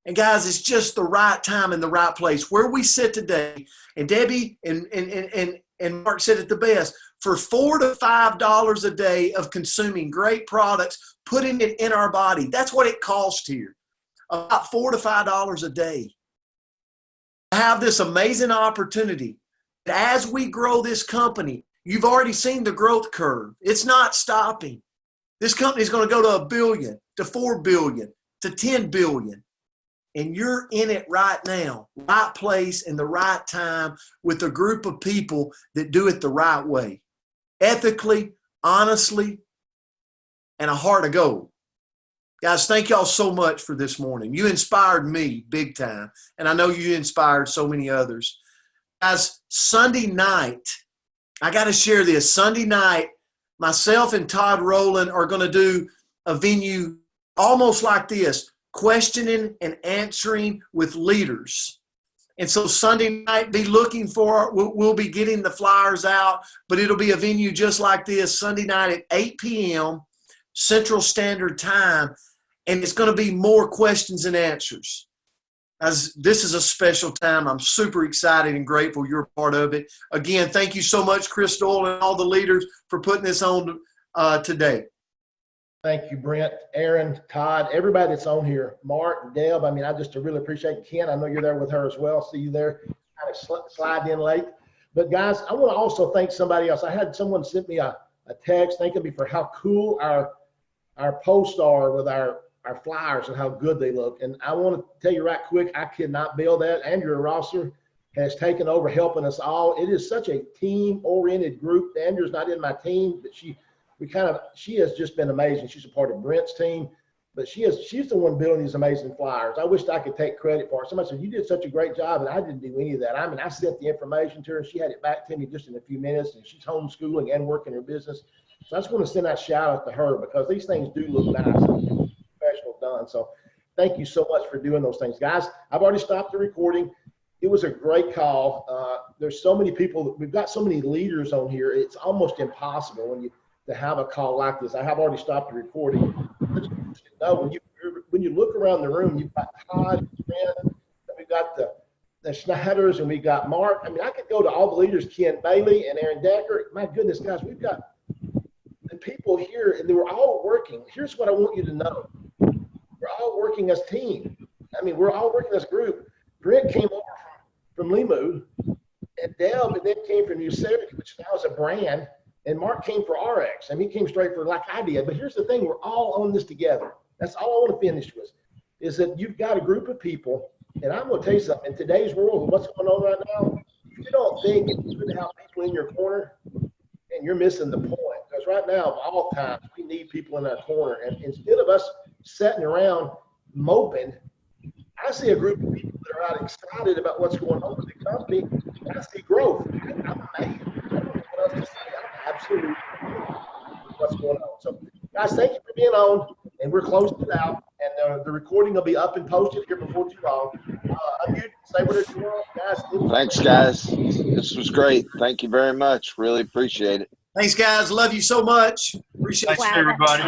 And guys, it's just the right time and the right place. Where we sit today, and Debbie and Mark said it the best, for $4 to $5 a day of consuming great products, putting it in our body. That's what it costs here. About $4 to $5 a day. I have this amazing opportunity. As we grow this company, you've already seen the growth curve. It's not stopping. This company is going to go to $1 billion, to $4 billion, to $10 billion. And you're in it right now, right place in the right time with a group of people that do it the right way. Ethically, honestly, and a heart of gold. Guys, thank y'all so much for this morning. You inspired me big time, and I know you inspired so many others. Guys, Sunday night, I got to share this. Sunday night, myself and Todd Rowland are going to do a venue almost like this, questioning and answering with leaders. And so Sunday night, be looking for, we'll be getting the flyers out, but it'll be a venue just like this, Sunday night at 8 p.m. Central Standard Time. And it's going to be more questions and answers. As this is a special time, I'm super excited and grateful you're a part of it. Again, thank you so much, Chris Doyle and all the leaders for putting this on today. Thank you, Brent, Aaron, Todd, everybody that's on here, Mark, Deb. I mean, I just really appreciate Ken. I know you're there with her as well. See you there. Kind of slide in late. But guys, I want to also thank somebody else. I had someone send me a text thanking me for how cool our posts are with our flyers and how good they look. And I want to tell you right quick, I could not build that. Andrea Rosser has taken over helping us all. It is such a team-oriented group. Andrea's not in my team, but she has just been amazing. She's a part of Brent's team, but she's the one building these amazing flyers. I wished I could take credit for it. Somebody said, you did such a great job, and I didn't do any of that. I mean, I sent the information to her, and she had it back to me just in a few minutes, and she's homeschooling and working her business. So I just want to send that shout out to her because these things do look nice. Professional done. So thank you so much for doing those things. Guys, I've already stopped the recording. It was a great call. There's so many people. We've got so many leaders on here. It's almost impossible to have a call like this. I have already stopped the recording. When you look around the room, you've got Todd, Brent, we've got the Schneiders, and we got Mark. I mean, I could go to all the leaders, Ken Bailey and Aaron Decker. My goodness, guys, we've got the people here, and they were all working. Here's what I want you to know. We're all working as a team. I mean, we're all working as a group. Brent came over from Limu, and Deb and then came from New York, which now is a brand, and Mark came for RX. I mean, he came straight for like I did. But here's the thing, we're all on this together. That's all I want to finish with, is that you've got a group of people, and I'm going to tell you something. In today's world, what's going on right now, if you don't think it's good to have people in your corner, and you're missing the point. Because right now, of all times, we need people in our corner. And instead of us sitting around moping, I see a group of people that are out excited about what's going on with the company. I see growth. I'm amazed. I don't know what else to say. I'm absolutely what's going on. So, guys, thank you for being on. And we're closing it out. And the recording will be up and posted here before too long. Unmute, say whatever you want, guys. Thanks, guys. This was great. Thank you very much. Really appreciate it. Thanks, guys. Love you so much. Appreciate it. Wow. everybody.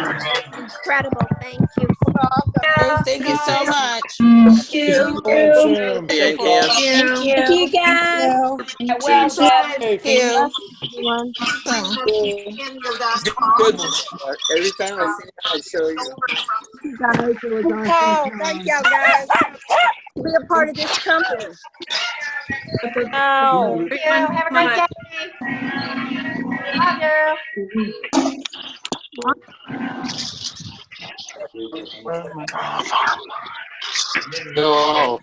Incredible. Thank you. Thank you so much. Thank you. Thank Thank you, guys. Well done. Thank you. Everyone. Goodness. Every time I see it, I show you. You guys, it was awesome. Oh, thank y'all guys. Be a part of this company. Oh. Have a great day. Love you. No.